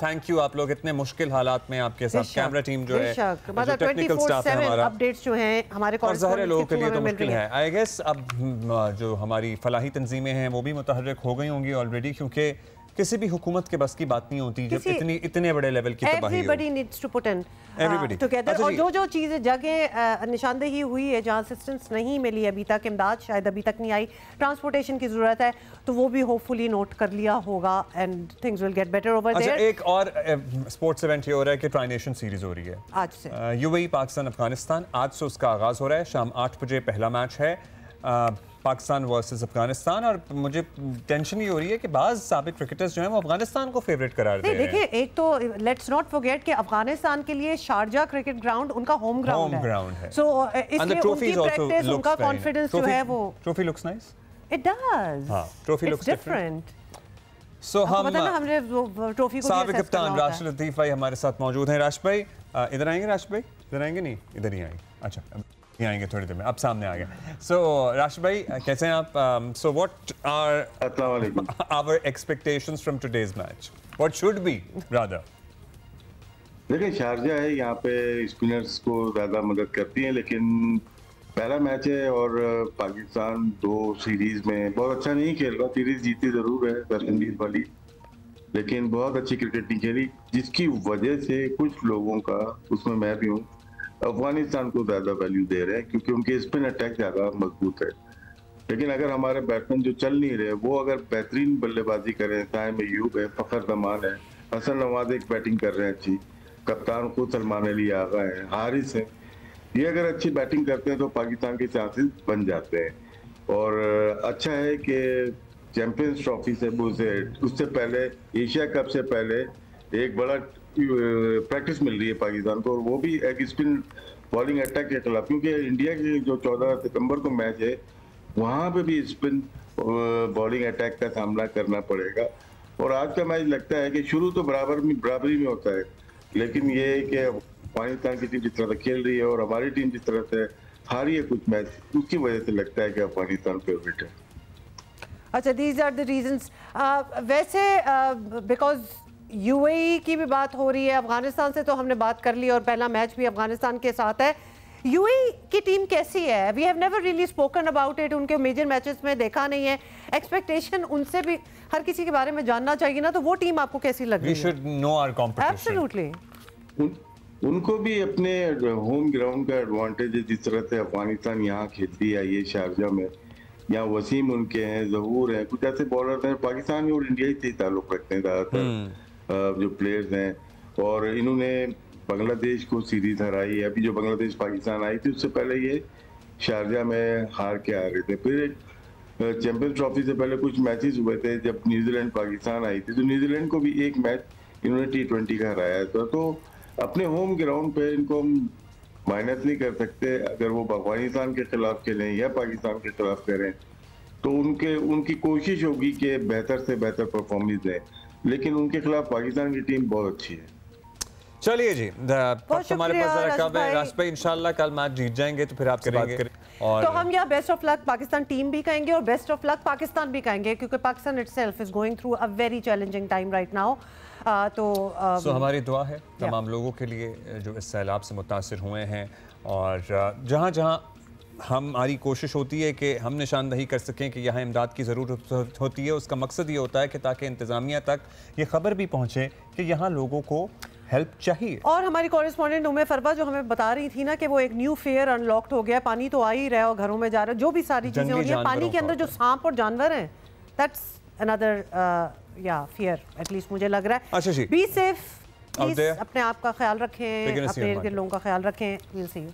thank you. आप लोग इतने मुश्किल हालात में आपके साथ कैमरा टीम जो है, मतलब टेक्निकल स्टाफ है हमारा, अपडेट्स जो हैं हमारे ज़ाहिर लोगों के लिए तो मुश्किल है। आई गेस अब जो हमारी फलाही तंजीमें हैं वो भी मुतहर्रिक हो गई होंगी ऑलरेडी, क्योंकि किसी भी हुकूमत के बस की बात नहीं होती जब इतने बड़े लेवल की तबाही हो। Everybody needs to put in together। और जो चीज़ें जगह निशानदेही हुई है जहाँ असिस्टेंस नहीं मिली अभी तक, इमदाद शायद अभी तक नहीं आई, ट्रांसपोर्टेशन की ज़रूरत है, तो वो भी होपफुली नोट कर लिया होगा and things will get better over there. एक और स्पोर्ट्स इवेंट ये हो रहा है कि ट्राई-नेशन सीरीज हो रही है आज से, यूएई पाकिस्तान अफगानिस्तान, आज से उसका आगाज़ हो रहा है। शाम 8 बजे पहला मैच है पाकिस्तान वर्सेस अफगानिस्तान, और मुझे टेंशन ये हो रही है कि बाज़ साबिक क्रिकेटर्स जो हैं वो अफगानिस्तान को फेवरेट करार दे रहे हैं। देखिए, एक तो लेट्स नॉट फॉरगेट कि अफगानिस्तान के लिए शारजा क्रिकेट ग्राउंड उनका होम ग्राउंड है। सो इसलिए उनकी प्रैक्टिस, उनका कॉन्फिडेंस जो है वो, trophy looks nice, it does, हां ट्रॉफी लुक्स डिफरेंट। सो हमने ट्रॉफी को साबिक कप्तान राशिद लतीफ़ भाई हमारे साथ मौजूद हैं। राशिद भाई इधर आएंगे, राशिद भाई इधर आएंगे, नहीं इधर ही आएंगे, अच्छा ये आएंगे थोड़ी देर में, अब सामने आ गए। सो राशिद भाई कैसे हैं आप? So what are our expectations from today's match? What should be rather? देखिए शारजा है, यहाँ पे स्पिनर्स को ज़्यादा मदद करती है, लेकिन पहला मैच है और पाकिस्तान 2 सीरीज में बहुत अच्छा नहीं खेल रहा। सीरीज जीती ज़रूर है वेस्ट इंडीज वाली, लेकिन बहुत अच्छी क्रिकेट नहीं खेली, जिसकी वजह से कुछ लोगों का, उसमें मैं भी हूँ, अफगानिस्तान को ज़्यादा वैल्यू दे रहे हैं क्योंकि उनके स्पिन अटैक ज़्यादा मजबूत है। लेकिन अगर हमारे बैट्समैन जो चल नहीं रहे वो अगर बेहतरीन बल्लेबाजी करें, साइम अयूब है, फखर जमान है, हसन नवाज एक बैटिंग कर रहे हैं अच्छी, कप्तान खुद सलमान अली आगा है, हारिस है, ये अगर अच्छी बैटिंग करते हैं तो पाकिस्तान के चांसेस बन जाते हैं। और अच्छा है कि चैंपियंस ट्रॉफी से उससे पहले, एशिया कप से पहले एक बड़ा प्रैक्टिस मिल रही है पाकिस्तान को, और वो भी एक स्पिन बॉलिंग अटैक के खिलाफ, क्योंकि इंडिया के जो 14 सितंबर को मैच है वहाँ पे भी स्पिन बॉलिंग अटैक का सामना करना पड़ेगा। और आज का मैच लगता है कि शुरू तो बराबरी में होता है, लेकिन ये है कि अफगानिस्तान की टीम जिस तरह से खेल रही है और हमारी टीम जिस तरह से हारी है कुछ मैच, उसकी वजह से लगता है कि अफगानिस्तान फेवरेट है। अच्छा, दीज आर द रीजंस। वैसे बिकॉज यूएई की भी बात हो रही है, अफगानिस्तान से तो हमने बात कर ली और पहला मैच भी अफगानिस्तान के साथ है। यूएई की टीम कैसी है? We have never really spoken about it, उनके मेजर मैचेस में देखा नहीं है। एक्सपेक्टेशन उनसे भी हर किसी के बारे में जानना चाहिए ना, तो वो टीम आपको कैसी लग रही है? We should know our competition. Absolutely. उनको भी अपने होम ग्राउंड का एडवांटेज है, जिस तरह से अफगानिस्तान यहाँ खेलती है, ये शारजा में, यहाँ वसीम उनके हैं, जहूर हैं, कुछ ऐसे बॉलर हैं, पाकिस्तान और इंडिया से ताल्लुक रखते हैं ज़्यादातर जो प्लेयर्स हैं। और इन्होंने बांग्लादेश को सीरीज हराई है, अभी जो बांग्लादेश पाकिस्तान आई थी उससे पहले ये शारजा में हार के आ रहे थे। फिर चैंपियंस ट्रॉफी से पहले कुछ मैचेस हुए थे जब न्यूजीलैंड पाकिस्तान आई थी, तो न्यूजीलैंड को भी एक मैच इन्होंने T20 का हराया था। तो अपने होम ग्राउंड पे इनको हम माइनस नहीं कर सकते। अगर वो अफगानिस्तान के खिलाफ खेलें या पाकिस्तान के खिलाफ करें तो उनकी कोशिश होगी कि बेहतर से बेहतर परफॉर्मेंस दें, लेकिन उनके खिलाफ पाकिस्तान की टीम बहुत अच्छी है। चलिए जी, हमारे पास जरा कब है राशिद भाई, इंशाल्लाह कल मैच जीत जाएंगे तो फिर आप करेंगे। और तो हम यहाँ best of luck Pakistan team भी कहेंगे और बेस्ट ऑफ लक पाकिस्तान भी कहेंगे, क्योंकि Pakistan itself is going through a very challenging time right now. तो हमारी दुआ है तमाम लोगों के लिए जो इस सैलाब से मुतासिर हुए हैं, और जहाँ जहाँ हमारी कोशिश होती है कि हम निशानदही कर सकें कि यहाँ इमदाद की ज़रूरत होती है, उसका मकसद ये होता है कि ताकि इंतज़ामिया तक ये खबर भी पहुँचे कि यहाँ लोगों को हेल्प चाहिए। और हमारी कॉरेस्पॉन्डेंट उम्मे फरवा जो हमें बता रही थी ना कि वो एक न्यू फेयर अनलॉक्ड हो गया, पानी तो आ ही रहा है और घरों में जा रहा है, जो भी सारी चीजें हो रही हैं पानी के अंदर, जो सांप और जानवर हैं, दैट्स अनदर या फियर, एटलीस्ट मुझे लग रहा है। अच्छा जी, बी सेफ, प्लीज अपने आप का ख्याल रखें, अपने लोगों का ख्याल रखें। Will see you.